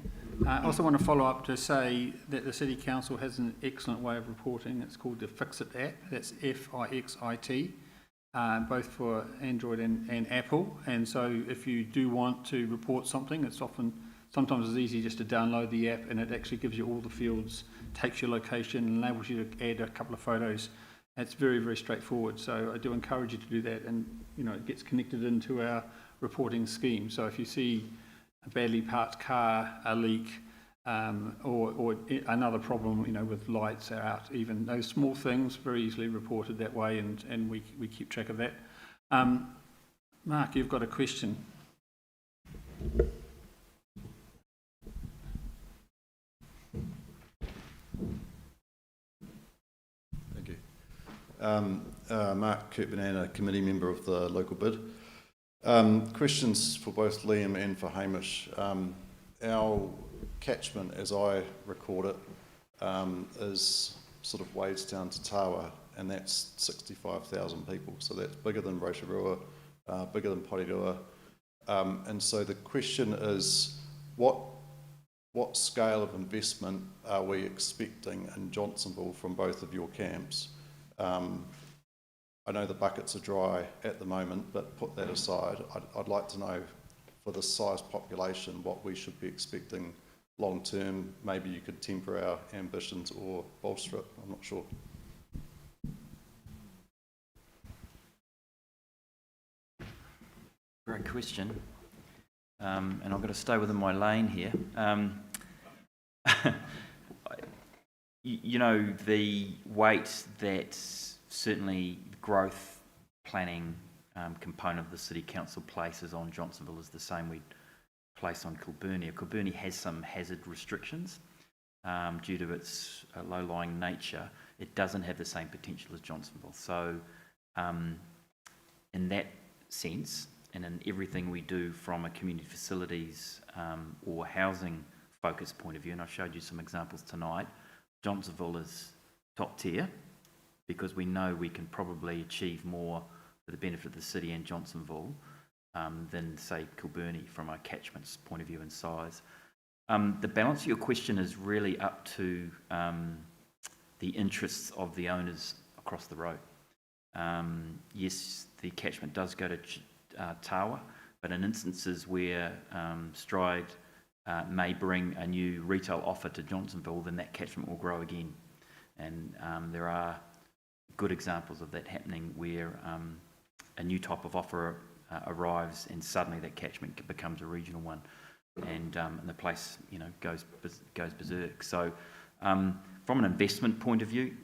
I also want to follow up to say that the City Council has an excellent way of reporting. It's called the Fixit app, that's F-I-X-I-T, both for Android and Apple, and so if you do want to report something, sometimes it's easy just to download the app, and it actually gives you all the fields, takes your location and enables you to add a couple of photos. It's very, very straightforward, so I do encourage you to do that, and it gets connected into our reporting scheme. So if you see a badly parked car, a leak, or another problem, with lights out, even those small things, very easily reported that way, and we keep track of that. Mark, you've got a question. Thank you. Mark Kirkbanana, committee member of the local bid. Questions for both Liam and for Hamish. Our catchment, as I record it, is sort of Wadestown to Tawa, and that's 65,000 people. So that's bigger than Rotorua, bigger than Porirua. And so the question is, what scale of investment are we expecting in Johnsonville from both of your camps? I know the buckets are dry at the moment, but put that aside, I'd like to know, for the size population, what we should be expecting long term. Maybe you could temper our ambitions or bolster it, I'm not sure. question. And I'm going to stay within my lane here. You know, the weight that certainly growth planning component of the City Council places on Johnsonville is the same we place on Kilburnie. Kilburnie has some hazard restrictions due to its low-lying nature. It doesn't have the same potential as Johnsonville. So in that sense, and in everything we do from a community facilities or housing focus point of view, and I showed you some examples tonight, Johnsonville is top tier because we know we can probably achieve more for the benefit of the city and Johnsonville than, say, Kilburnie from a catchment's point of view and size. The balance of your question is really up to the interests of the owners across the road. Yes, the catchment does go to Tawa, but in instances where Stride may bring a new retail offer to Johnsonville, then that catchment will grow again. And there are good examples of that happening where a new type of offer arrives and suddenly that catchment becomes a regional one, and the place, you know, goes berserk. So from an investment point of view,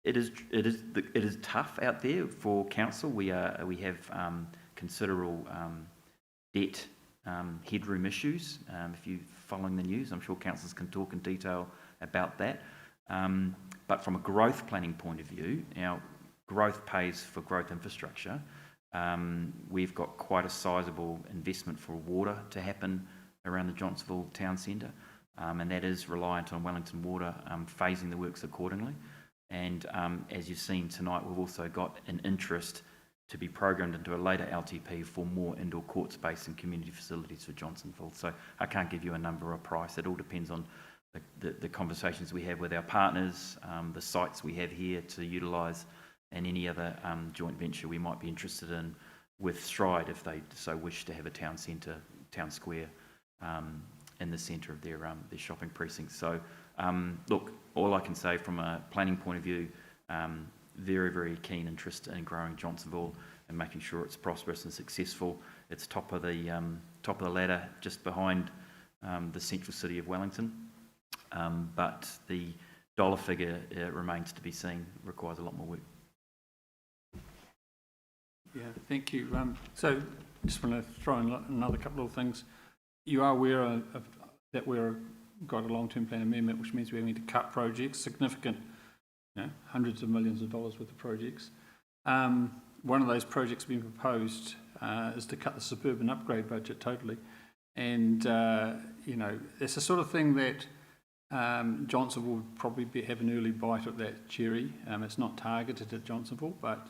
it is tough out there for council. We have considerable debt headroom issues. If you're following the news, I'm sure councillors can talk in detail about that. But from a growth planning point of view, our growth pays for growth infrastructure. We've got quite a sizable investment for water to happen around the Johnsonville town centre, and that is reliant on Wellington Water phasing the works accordingly. And as you've seen tonight, we've also got an interest to be programmed into a later LTP for more indoor court space and community facilities for Johnsonville. So I can't give you a number or a price. It all depends on the conversations we have with our partners, the sites we have here to utilise, and any other joint venture we might be interested in with Stride if they so wish to have a town centre, town square in the centre of their shopping precinct. So look, all I can say from a planning point of view, very, very keen interest in growing Johnsonville and making sure it's prosperous and successful. It's top of the ladder, just behind the central city of Wellington. But the dollar figure remains to be seen, requires a lot more work. Yeah, thank you. So just want to throw in another couple of things. You are aware of that we've got a long-term plan amendment, which means we're going to cut projects, significant, you know, hundreds of millions of dollars worth of projects. One of those projects being proposed is to cut the suburban upgrade budget totally. And, you know, it's the sort of thing that Johnsonville will probably have an early bite of that cherry. It's not targeted at Johnsonville, but,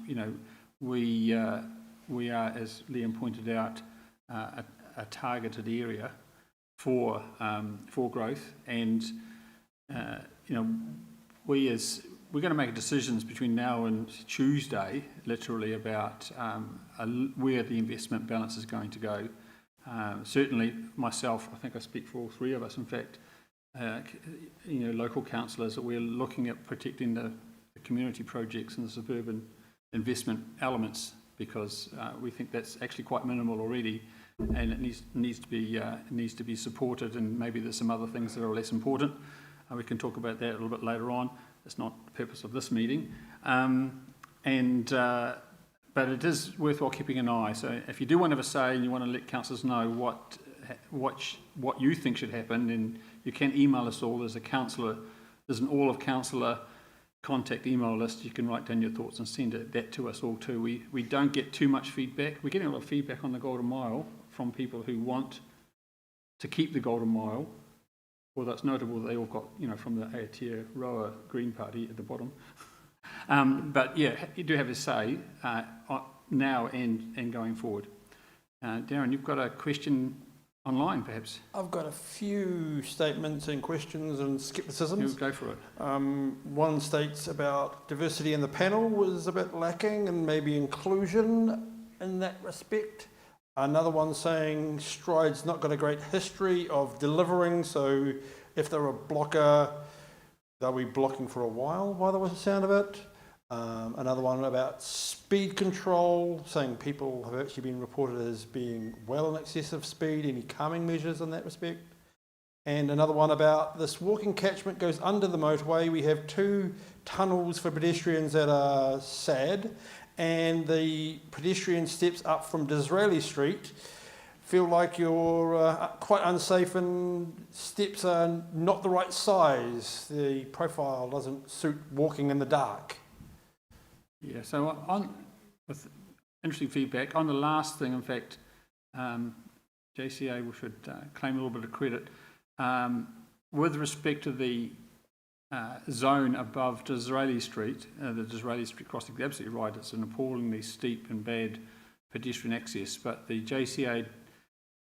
you know, we are, as Liam pointed out, a targeted area for growth. And, you know, we're going to make decisions between now and Tuesday, literally, about where the investment balance is going to go. Certainly, myself, I think I speak for all three of us, in fact, you know, local councillors, that we're looking at protecting the community projects and the suburban investment elements, because we think that's actually quite minimal already, and it needs to be supported. And maybe there's some other things that are less important. We can talk about that a little bit later on. It's not the purpose of this meeting. But it is worthwhile keeping an eye. So if you do want to have a say and you want to let councillors know what you think should happen, then you can email us all. There's an all of councillor contact email list. You can write down your thoughts and send that to us all too. We don't get too much feedback. We're getting a lot of feedback on the Golden Mile from people who want to keep the Golden Mile. Although it's notable that they all got, you know, from the Aotearoa Green Party at the bottom. But yeah, you do have a say now and going forward. Darren, you've got a question online, perhaps? I've got a few statements and questions and scepticisms. You go for it. One states about diversity in the panel was a bit lacking and maybe inclusion in that respect. Another one saying Stride's not got a great history of delivering, so if they're a blocker, they'll be blocking for a while, by the sound of it. Another one about speed control, saying people have actually been reported as being well in excess of speed, any calming measures in that respect. And another one about this walking catchment goes under the motorway. We have 2 tunnels for pedestrians that are sad, and the pedestrian steps up from Disraeli Street feel like you're quite unsafe, and steps are not the right size. The profile doesn't suit walking in the dark. Yeah, so with interesting feedback, on the last thing, in fact, JCA we should claim a little bit of credit. With respect to the zone above Disraeli Street, the Disraeli Street crossing, you're absolutely right, it's an appallingly steep and bad pedestrian access, but the JCA,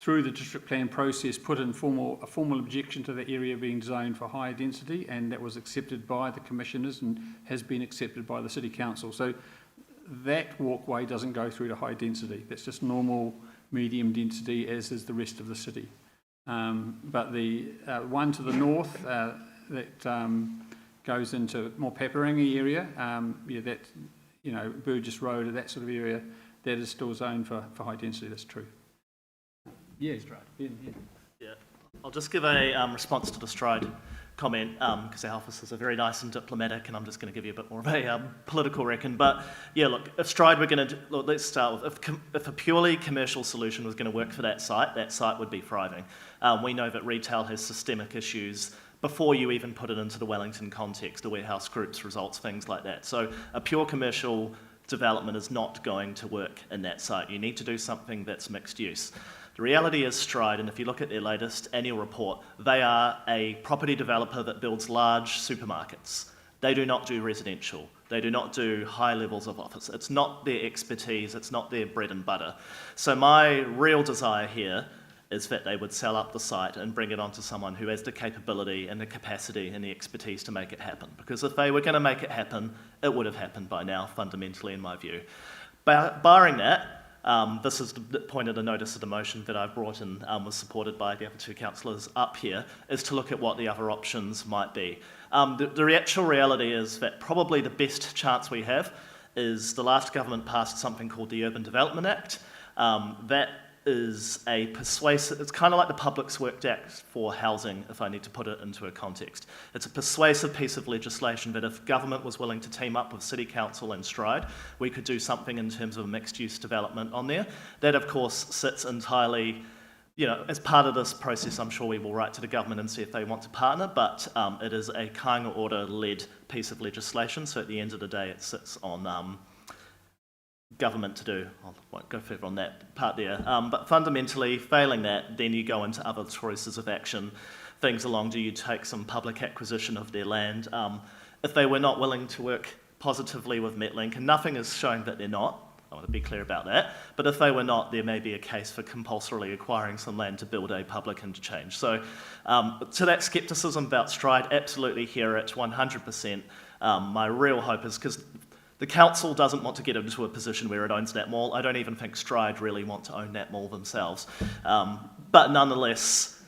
through the district plan process, put in a formal objection to the area being zoned for higher density, and that was accepted by the commissioners and has been accepted by the City Council. So that walkway doesn't go through to high density. That's just normal medium density, as is the rest of the city. But the one to the north that goes into more Paparangi area, that, Burgess Road or that sort of area, that is still zoned for high density. That's true. Yeah, Stride. Yeah, I'll just give a response to the Stride comment, because our officers are very nice and diplomatic, and I'm just going to give you a bit more of a political reckon. But yeah, look, if Stride were going to, let's start with, if a purely commercial solution was going to work for that site would be thriving. We know that retail has systemic issues before you even put it into the Wellington context, the warehouse groups, results, things like that. So a pure commercial development is not going to work in that site. You need to do something that's mixed use. The reality is Stride, and if you look at their latest annual report, they are a property developer that builds large supermarkets. They do not do residential. They do not do high levels of office. It's not their expertise. It's not their bread and butter. So my real desire here is that they would sell up the site and bring it on to someone who has the capability and the capacity and the expertise to make it happen. Because if they were going to make it happen, it would have happened by now, fundamentally, in my view. Barring that, this is the point of the notice of the motion that I've brought in, was supported by the other 2 councillors up here, is to look at what the other options might be. The actual reality is that probably the best chance we have is the last government passed something called the Urban Development Act. That is a persuasive, it's kind of like the Public Works Act for housing, if I need to put it into a context. It's a persuasive piece of legislation that if government was willing to team up with City Council and Stride, we could do something in terms of mixed-use development on there. That, of course, sits entirely, as part of this process, I'm sure we will write to the government and see if they want to partner, but it is a Kāinga Order-led piece of legislation, so at the end of the day, it sits on government to do. I won't go further on that part there. But fundamentally, failing that, then you go into other choices of action. Things along, do you take some public acquisition of their land? If they were not willing to work positively with Metlink, and nothing is showing that they're not, I want to be clear about that, but if they were not, there may be a case for compulsorily acquiring some land to build a public interchange. So to that scepticism about Stride, absolutely hear it, 100%. My real hope is, because the council doesn't want to get into a position where it owns that mall. I don't even think Stride really want to own that mall themselves. But nonetheless,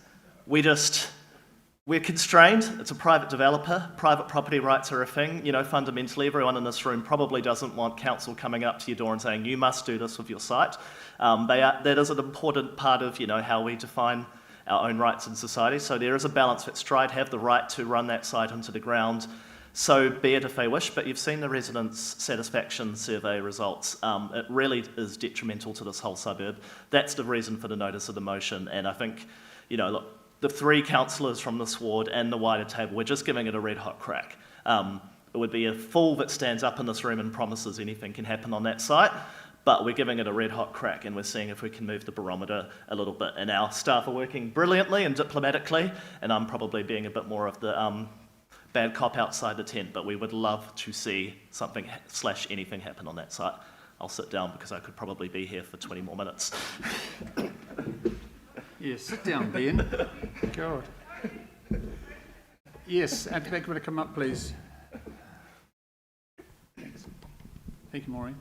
we're constrained. It's a private developer. Private property rights are a thing. Fundamentally, everyone in this room probably doesn't want council coming up to your door and saying, you must do this with your site. That is an important part of, how we define our own rights in society. So there is a balance that Stride have the right to run that site into the ground. So be it if they wish, but you've seen the residents' satisfaction survey results. It really is detrimental to this whole suburb. That's the reason for the notice of the motion. And I think, look, the 3 councillors from this ward and the wider table, we're just giving it a red hot crack. It would be a fool that stands up in this room and promises anything can happen on that site, but we're giving it a red hot crack and we're seeing if we can move the barometer a little bit. And our staff are working brilliantly and diplomatically, and I'm probably being a bit more of the bad cop outside the tent, but we would love to see something / anything happen on that site. I'll sit down because I could probably be here for 20 more minutes. Yes, sit down, Ben. God. Yes, Andy Beck, would you come up, please? Thanks. Thank you, Maureen.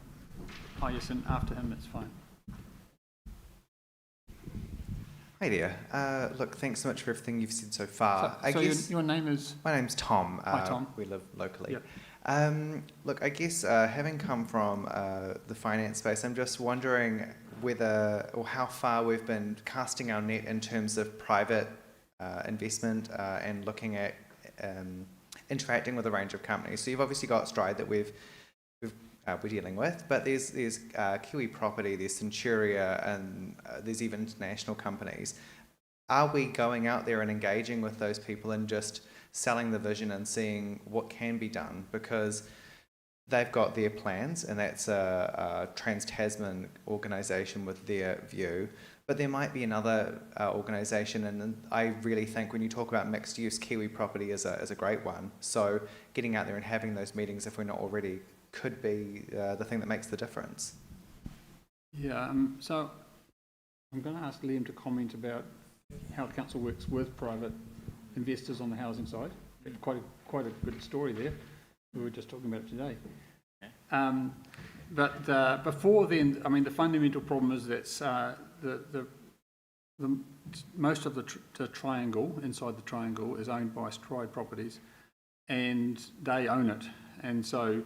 Oh, yes, and after him, it's fine. Hi there. Look, thanks so much for everything you've said so far. So your name is? My name's Tom. Hi, Tom. We live locally. Look, I guess having come from the finance space, I'm just wondering whether or how far we've been casting our net in terms of private investment and looking at interacting with a range of companies. So you've obviously got Stride that we're dealing with, but there's Kiwi Property, there's Centuria, and there's even international companies. Are we going out there and engaging with those people and just selling the vision and seeing what can be done? Because they've got their plans, and that's a Trans-Tasman organisation with their view, but there might be another organisation, and I really think when you talk about mixed use, Kiwi Property is a great one. So getting out there and having those meetings, if we're not already, could be the thing that makes the difference. Yeah, so I'm going to ask Liam to comment about how council works with private investors on the housing side. Quite a good story there. We were just talking about it today. But before then, I mean, the fundamental problem is that the most of the triangle, inside the triangle, is owned by Stride Properties, and they own it. And so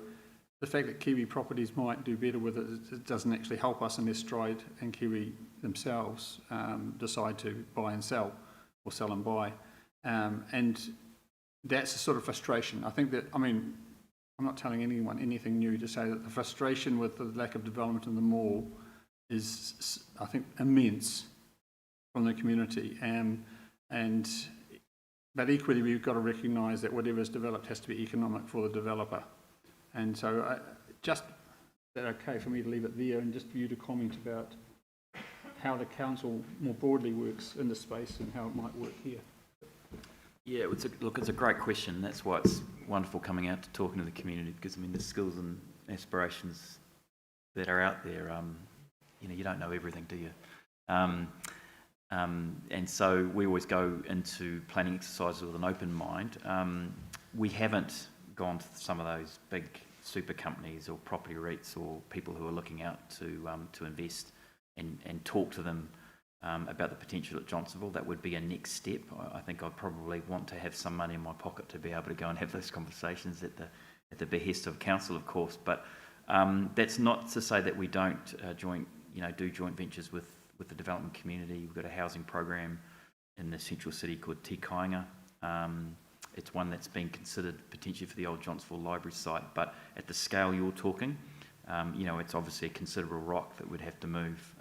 the fact that Kiwi Properties might do better with it doesn't actually help us unless Stride and Kiwi themselves decide to buy and sell, or sell and buy. And that's a sort of frustration. I think that, I mean, I'm not telling anyone anything new to say that the frustration with the lack of development in the mall is, I think, immense from the community. But equally, we've got to recognise that whatever is developed has to be economic for the developer. And so, is that okay for me to leave it there and just for you to comment about how the council more broadly works in this space and how it might work here? Yeah, it's a great question. That's why it's wonderful coming out to talking to the community, because I mean the skills and aspirations that are out there, you don't know everything, do you? And so we always go into planning exercises with an open mind. We haven't gone to some of those big super companies or property REITs or people who are looking out to invest and talk to them about the potential at Johnsonville. That would be a next step. I think I'd probably want to have some money in my pocket to be able to go and have those conversations at the behest of council, of course. But that's not to say that we don't do joint ventures with the development community. We've got a housing program in the central city called Te Kāinga. It's one that's been considered potentially for the old Johnsonville Library site, but at the scale you're talking, it's obviously a considerable rock that would have to move.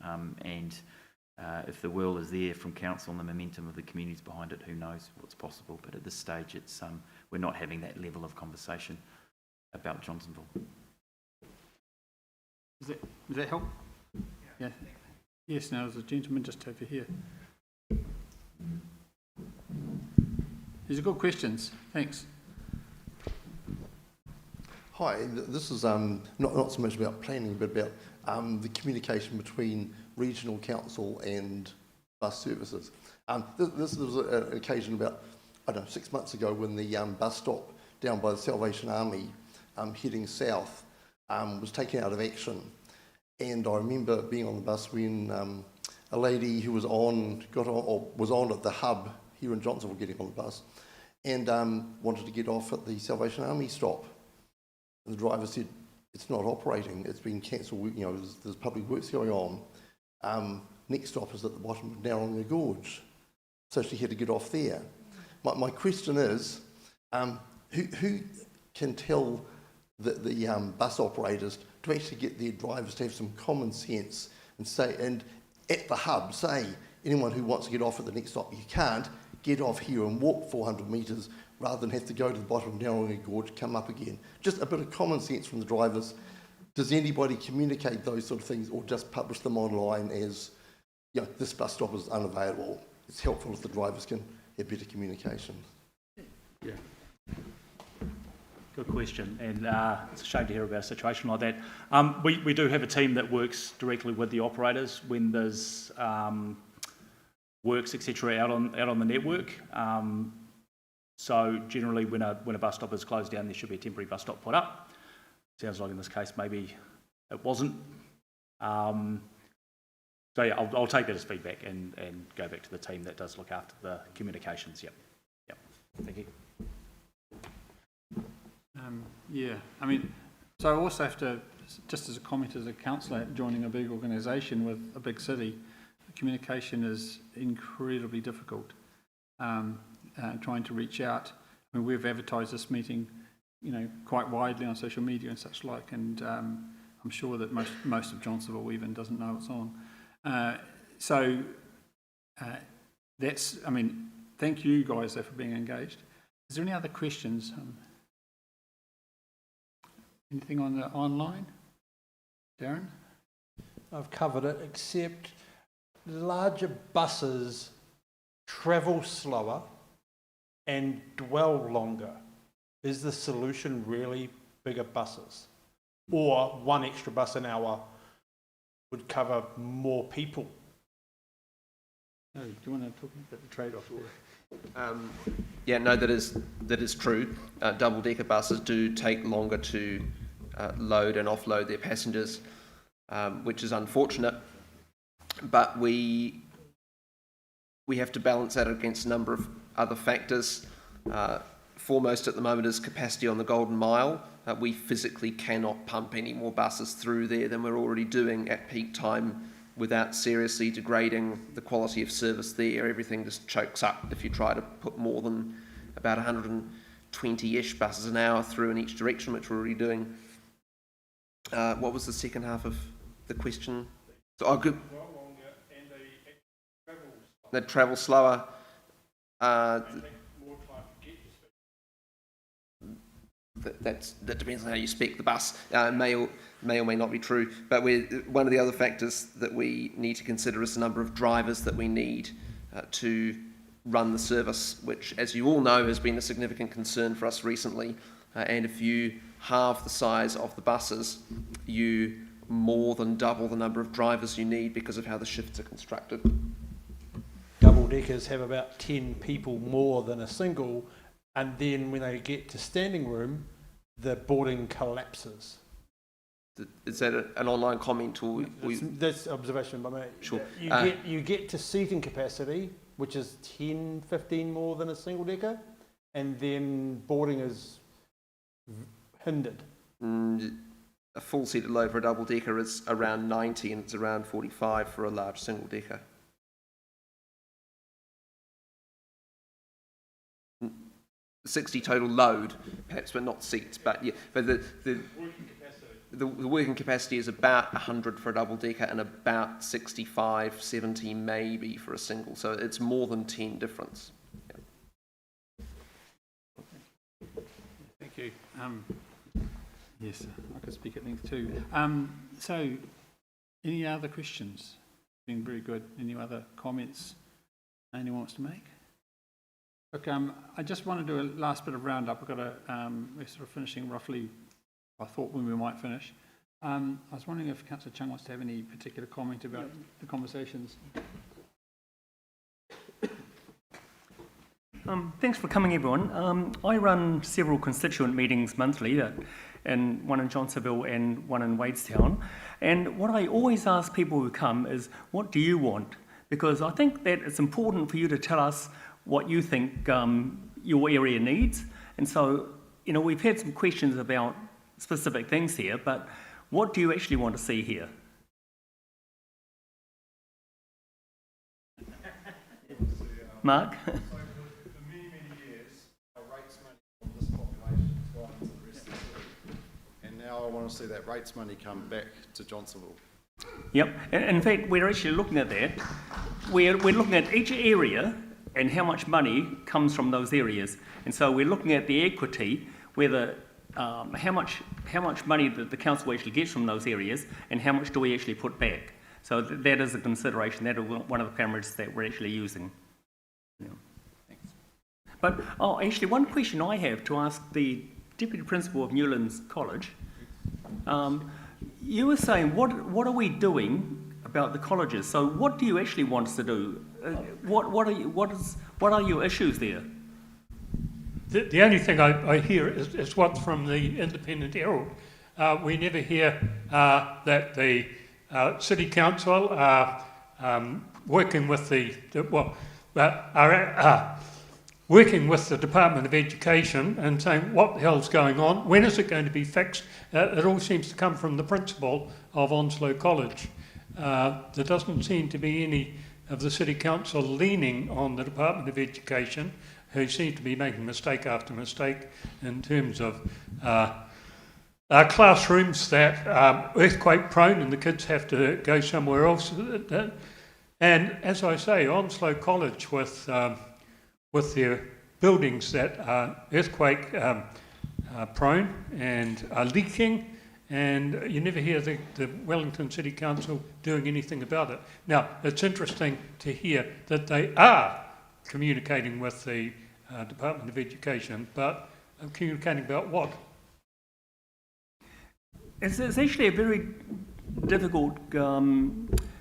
If the will is there from council and the momentum of the communities behind it, who knows what's possible. But at this stage, it's we're not having that level of conversation about Johnsonville. Does that help? Yeah. Yes, now there's a gentleman just over here. These are good questions. Thanks. Hi, this is not so much about planning, but about the communication between regional council and bus services. This was an occasion about, 6 months ago when the bus stop down by the Salvation Army heading south was taken out of action. And I remember being on the bus when a lady who was on at the hub here in Johnsonville getting on the bus and wanted to get off at the Salvation Army stop. And the driver said, it's not operating, it's been cancelled, there's public works going on. Next stop is at the bottom of Narrowing Gorge. So she had to get off there. My question is, who can tell the bus operators to actually get their drivers to have some common sense and say, and at the hub, say, anyone who wants to get off at the next stop, you can't, get off here and walk 400 metres rather than have to go to the bottom of Narrowing Gorge, come up again. Just a bit of common sense from the drivers. Does anybody communicate those sort of things or just publish them online as, this bus stop is unavailable? It's helpful if the drivers can have better communication. Yeah. Good question, and it's a shame to hear about a situation like that. We do have a team that works directly with the operators when there's works, etc., out on the network. So generally, when a bus stop is closed down, there should be a temporary bus stop put up. Sounds like in this case maybe it wasn't. So yeah, I'll take that as feedback and go back to the team that does look after the communications. Yep. Thank you. Yeah, I mean, so I also have to, just as a comment as a councillor joining a big organisation with a big city, communication is incredibly difficult. Trying to reach out. I mean, we've advertised this meeting, you know, quite widely on social media and such like, and I'm sure that most of Johnsonville even doesn't know it's on. That's, I mean, thank you guys there for being engaged. Is there any other questions? Anything on the online? Darren? I've covered it, except larger buses travel slower and dwell longer. Is the solution really bigger buses? Or one extra bus an hour would cover more people? No, do you want to talk about the trade-off? Yeah, no, that is true. Double-decker buses do take longer to load and offload their passengers, which is unfortunate. But we have to balance that against a number of other factors. Foremost at the moment is capacity on the Golden Mile. We physically cannot pump any more buses through there than we're already doing at peak time without seriously degrading the quality of service there. Everything just chokes up if you try to put more than about 120-ish buses an hour through in each direction, which we're already doing. What was the second half of the question? So, good. They travel slower. That depends on how you spec the bus. May or may not be true. But one of the other factors that we need to consider is the number of drivers that we need to run the service, which, as you all know, has been a significant concern for us recently. And if you halve the size of the buses, you more than double the number of drivers you need because of how the shifts are constructed. Double deckers have about 10 people more than a single, and then when they get to standing room, the boarding collapses. Is that an online comment or? That's observation by me. Sure. You get to seating capacity, which is 10, 15 more than a single decker, and then boarding is hindered. A full seated load for a double decker is around 90 and it's around 45 for a large single decker. 60 total load, perhaps, but not seats. But yeah, but the working capacity is about 100 for a double decker and about 65, 70 maybe for a single. So it's more than 10 difference. Yeah. Thank you. Yes, I could speak at length too. So, any other questions? Been very good. Any other comments anyone wants to make? Look, I just want to do a last bit of roundup. We've got we're sort of finishing roughly, I thought, when we might finish. I was wondering if Councillor Chung wants to have any particular comment about the conversations. Thanks for coming, everyone. I run several constituent meetings monthly, and one in Johnsonville and one in Wadestown. And what I always ask people who come is, what do you want? Because I think that it's important for you to tell us what you think your area needs. And so, you know, we've had some questions about specific things here, but what do you actually want to see here? Mark? So for many, many years, our rates money from this population has gone into the rest of the city. And now I want to see that rates money come back to Johnsonville. Yep. In fact, we're actually looking at that. We're looking at each area and how much money comes from those areas. And so we're looking at the equity, whether how much money the council actually gets from those areas and how much do we actually put back. So that is a consideration. That is one of the parameters that we're actually using. Yeah. Thanks. But actually, one question I have to ask the Deputy Principal of Newlands College. You were saying, what are we doing about the colleges? So what do you actually want us to do? What are your issues there? The only thing I hear is what's from the Independent Herald. We never hear that the City Council are working with working with the Department of Education and saying, what the hell's going on? When is it going to be fixed? It all seems to come from the principal of Onslow College. There doesn't seem to be any of the City Council leaning on the Department of Education, who seem to be making mistake after mistake in terms of classrooms that are earthquake prone and the kids have to go somewhere else. And as I say, Onslow College with their buildings that are earthquake prone and are leaking, and you never hear the Wellington City Council doing anything about it. Now, it's interesting to hear that they are communicating with the Department of Education, but communicating about what? It's actually a very difficult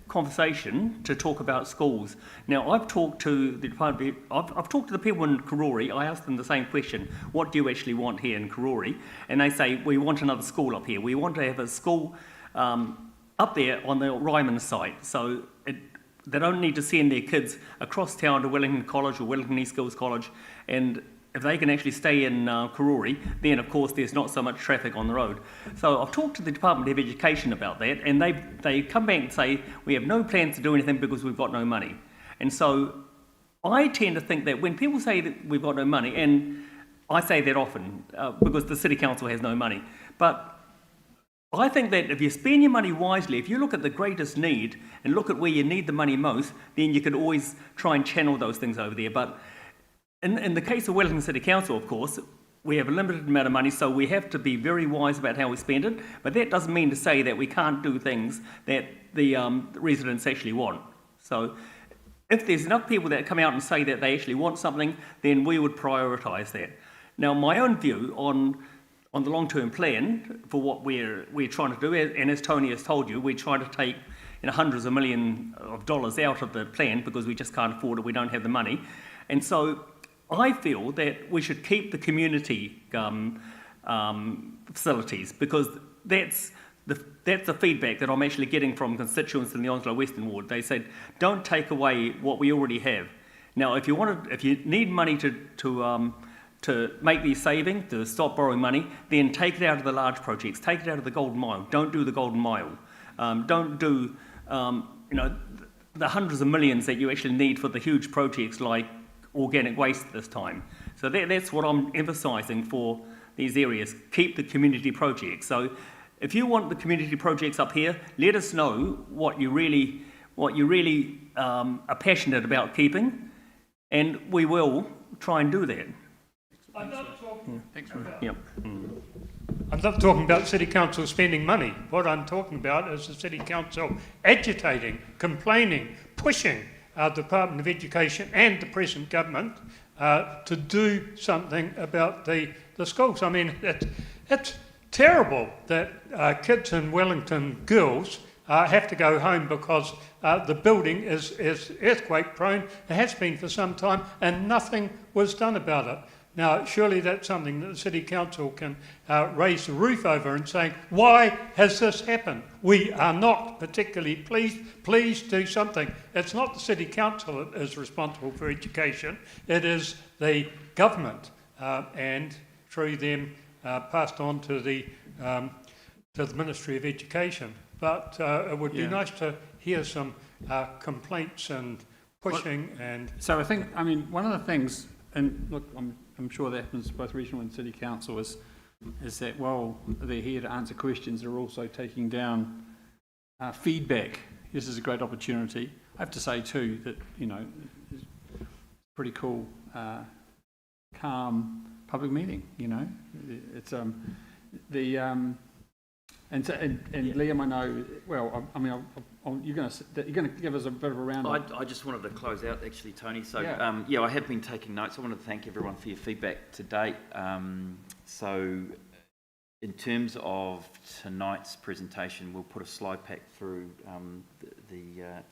conversation to talk about schools. Now, I've talked to the department. I've talked to the people in Karori. I asked them the same question: what do you actually want here in Karori? And they say, we want another school up here. We want to have a school up there on the Ryman site. So they don't need to send their kids across town to Wellington College or Wellington East Girls College. And if they can actually stay in Karori, then of course there's not so much traffic on the road. So I've talked to the Department of Education about that, and they come back and say, we have no plans to do anything because we've got no money. And so I tend to think that when people say that we've got no money, and I say that often because the City Council has no money, but I think that if you spend your money wisely, if you look at the greatest need and look at where you need the money most, then you can always try and channel those things over there. But in the case of Wellington City Council, of course, we have a limited amount of money, so we have to be very wise about how we spend it. But that doesn't mean to say that we can't do things that the residents actually want. So if there's enough people that come out and say that they actually want something, then we would prioritise that. Now, my own view on the long-term plan for what we're trying to do, and as Tony has told you, we're trying to take hundreds of millions of dollars out of the plan because we just can't afford it, we don't have the money. And so I feel that we should keep the community facilities because that's the feedback that I'm actually getting from constituents in the Onslow Western Ward. They said, don't take away what we already have. Now, if you need money to make these savings, to stop borrowing money, then take it out of the large projects, take it out of the Golden Mile. Don't do the Golden Mile. Don't do the hundreds of millions that you actually need for the huge projects like organic waste this time. So that's what I'm emphasising for these areas. Keep the community projects. So if you want the community projects up here, let us know what you really are passionate about keeping, and we will try and do that. I'm not talking, Yep. I'm not talking about City Council spending money. What I'm talking about is the City Council agitating, complaining, pushing our Department of Education and the present government to do something about the schools. I mean, it's terrible that kids in Wellington Girls have to go home because the building is earthquake prone. It has been for some time and nothing was done about it. Now, surely that's something that the City Council can raise the roof over and say, why has this happened? We are not particularly pleased. Please do something. It's not the City Council that is responsible for education. It is the government, and through them passed on to the Ministry of Education. But it would be nice to hear some complaints and pushing and... So I think, one of the things, and look, I'm sure that happens both regional and city council, is that while they're here to answer questions, they're also taking down feedback. This is a great opportunity. I have to say too that it's pretty cool, calm public meeting. It's and Liam, I know. Well, you're going to give us a bit of a round. I just wanted to close out, actually, Tony. So, I have been taking notes. I wanted to thank everyone for your feedback to date. So, in terms of tonight's presentation, we'll put a slide pack through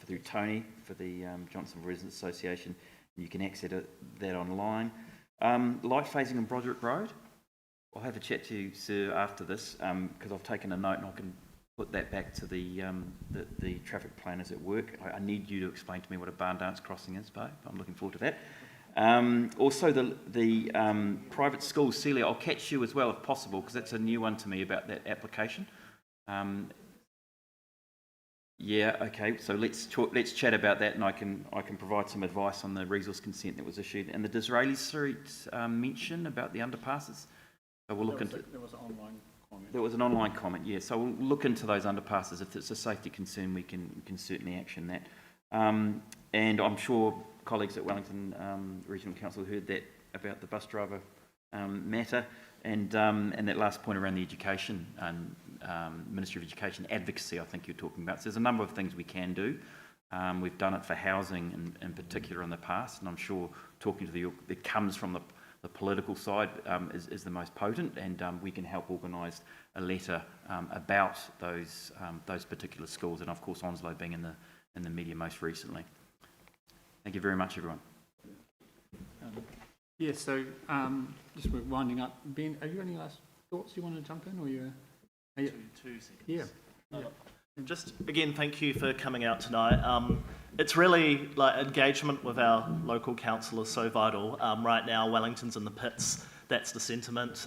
through Tony for the Johnsonville Residents Association. You can access that online. Light phasing on Broderick Road. I'll have a chat to you, sir, after this because I've taken a note and I can put that back to the traffic planners at work. I need you to explain to me what a barn dance crossing is, babe. I'm looking forward to that. Also, the private schools, Celia, I'll catch you as well if possible, because that's a new one to me about that application. Yeah, okay. So let's chat about that, and I can provide some advice on the resource consent that was issued, and the Disraeli Street mention about the underpasses. So we'll look into. There was an online comment. There was an online comment, yeah. So we'll look into those underpasses. If it's a safety concern, we can certainly action that. And I'm sure colleagues at Wellington Regional Council heard that about the bus driver matter, and that last point around the education and Ministry of Education advocacy, I think you're talking about. So there's a number of things we can do. We've done it for housing in particular in the past, and I'm sure talking to that comes from the political side is the most potent, and we can help organise a letter about those particular schools, and of course Onslow being in the media most recently. Thank you very much, everyone. Yeah, so just we're winding up. Ben, have you any last thoughts you want to jump in, or you? Two seconds. Yeah. Just again, thank you for coming out tonight. It's really like engagement with our local council is so vital. Right now, Wellington's in the pits. That's the sentiment.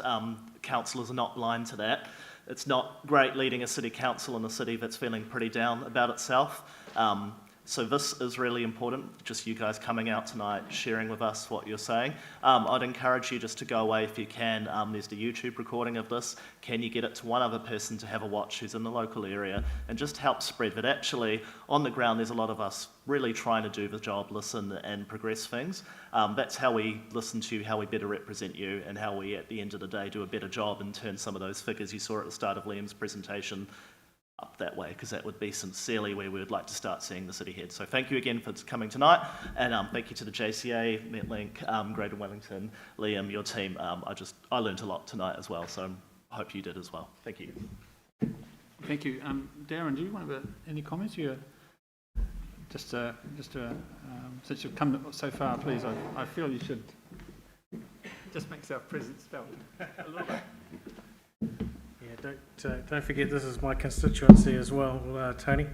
Councillors are not blind to that. It's not great leading a city council in a city that's feeling pretty down about itself. So this is really important, just you guys coming out tonight, sharing with us what you're saying. I'd encourage you just to go away if you can. There's the YouTube recording of this. Can you get it to one other person to have a watch who's in the local area and just help spread? But actually, on the ground, there's a lot of us really trying to do the job, listen and progress things. That's how we listen to you, how we better represent you, and how we, at the end of the day, do a better job and turn some of those figures you saw at the start of Liam's presentation up that way, because that would be sincerely where we would like to start seeing the city head. So thank you again for coming tonight, and thank you to the JCA, Metlink, Greater Wellington, Liam, your team. I learned a lot tonight as well, so I hope you did as well. Thank you. Thank you. Darren, do you want to have any comments? Since you've come so far, please, I feel you should just make yourself present felt a little bit. Yeah, don't forget this is my constituency as well, Tony.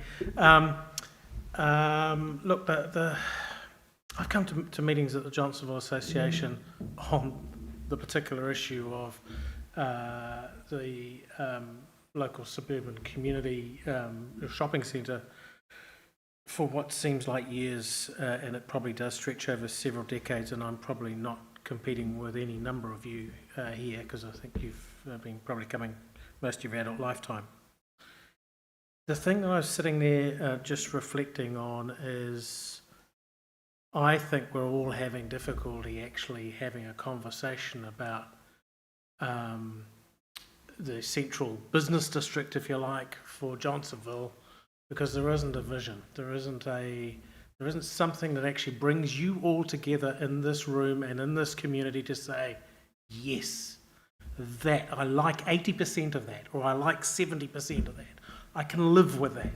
Look, I've come to meetings at the Johnsonville Association on the particular issue of the local suburban community shopping centre for what seems like years, and it probably does stretch over several decades, and I'm probably not competing with any number of you here, because I think you've been probably coming most of your adult lifetime. The thing that I was sitting there just reflecting on is I think we're all having difficulty actually having a conversation about the central business district, if you like, for Johnsonville, because there isn't a vision. There isn't something that actually brings you all together in this room and in this community to say, yes, that I like 80% of that, or I like 70% of that. I can live with that.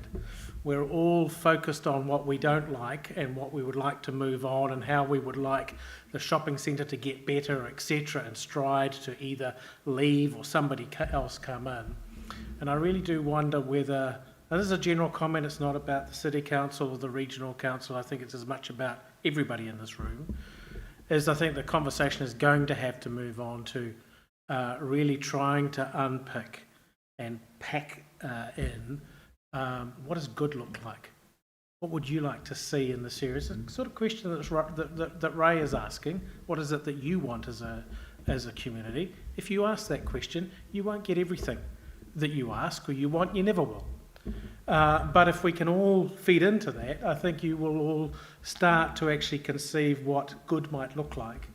We're all focused on what we don't like and what we would like to move on, and how we would like the shopping centre to get better, etc., and stride to either leave or somebody else come in. And I really do wonder whether, and this is a general comment, it's not about the City Council or the Regional Council, I think it's as much about everybody in this room, is I think the conversation is going to have to move on to really trying to unpick and pack in what does good look like? What would you like to see in this area? It's a sort of question that Ray is asking. What is it that you want as a community? If you ask that question, you won't get everything that you ask or you want, you never will. But if we can all feed into that, I think you will all start to actually conceive what good might look like.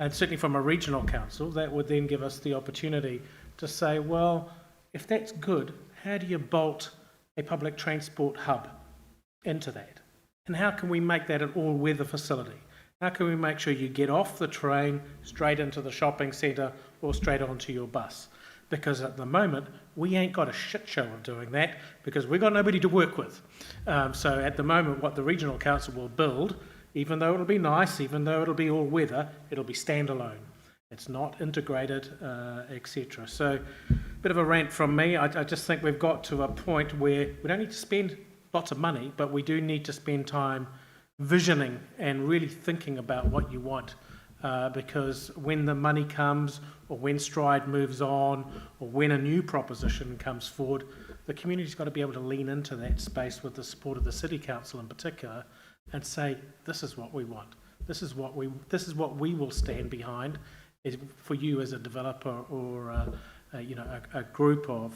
And certainly from a regional council, that would then give us the opportunity to say, well, if that's good, how do you bolt a public transport hub into that? And how can we make that an all-weather facility? How can we make sure you get off the train straight into the shopping centre or straight onto your bus? Because at the moment, we ain't got a shit show of doing that because we've got nobody to work with. So at the moment, what the regional council will build, even though it'll be nice, even though it'll be all-weather, it'll be standalone. It's not integrated, etc. So a bit of a rant from me. I just think we've got to a point where we don't need to spend lots of money, but we do need to spend time visioning and really thinking about what you want. Because when the money comes, or when Stride moves on, or when a new proposition comes forward, the community's got to be able to lean into that space with the support of the City Council in particular, and say, this is what we want. This is what we will stand behind for you as a developer or a group of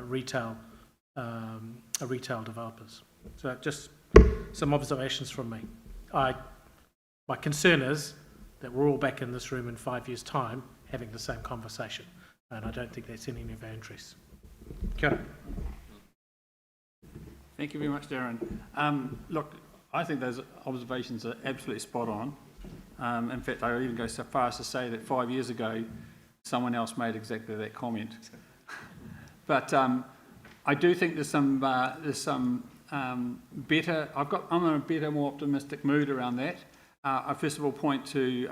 retail developers. So just some observations from me. My concern is that we're all back in this room in 5 years' time having the same conversation, and I don't think that's in any of our interests. Kia ora. Thank you very much, Darren. Look, I think those observations are absolutely spot on. In fact, I would even go so far as to say that 5 years ago, someone else made exactly that comment. But I do think there's some better. I'm in a better, more optimistic mood around that. I first of all point to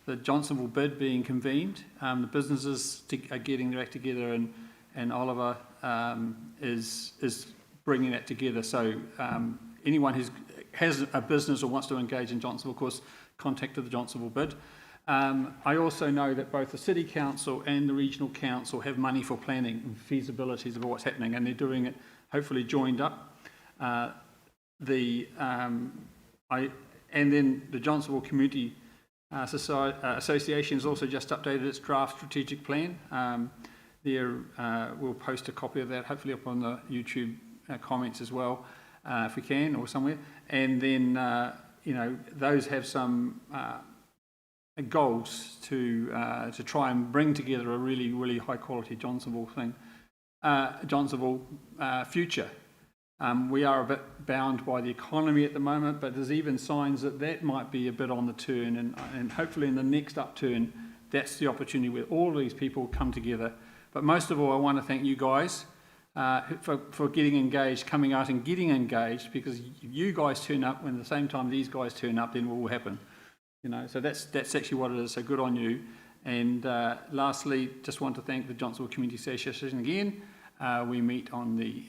the Johnsonville bid being convened. The businesses are getting their act together, and Oliver is bringing that together. So anyone who has a business or wants to engage in Johnsonville, of course, contact the Johnsonville bid. I also know that both the City Council and the Regional Council have money for planning and feasibilities of what's happening, and they're doing it hopefully joined up. And then the Johnsonville Community Association has also just updated its draft strategic plan. We'll post a copy of that, hopefully up on the YouTube comments as well, if we can, or somewhere. And then, those have some goals to try and bring together a really, really high quality Johnsonville future. We are a bit bound by the economy at the moment, but there's even signs that might be a bit on the turn, and hopefully in the next upturn, that's the opportunity where all these people come together. But most of all, I want to thank you guys for getting engaged, coming out and getting engaged, because if you guys turn up when at the same time these guys turn up, then what will happen? So that's actually what it is, so good on you. And lastly, just want to thank the Johnsonville Community Association again. We meet on the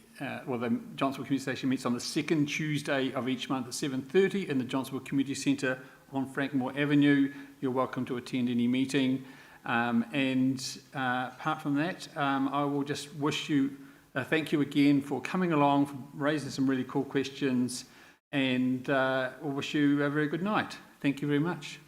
Johnsonville Community Association meets on the second Tuesday of each month at 7:30 in the Johnsonville Community Centre on Frankmore Avenue. You're welcome to attend any meeting. Apart from that, I will just wish you thank you again for coming along, for raising some really cool questions, and we'll wish you a very good night. Thank you very much.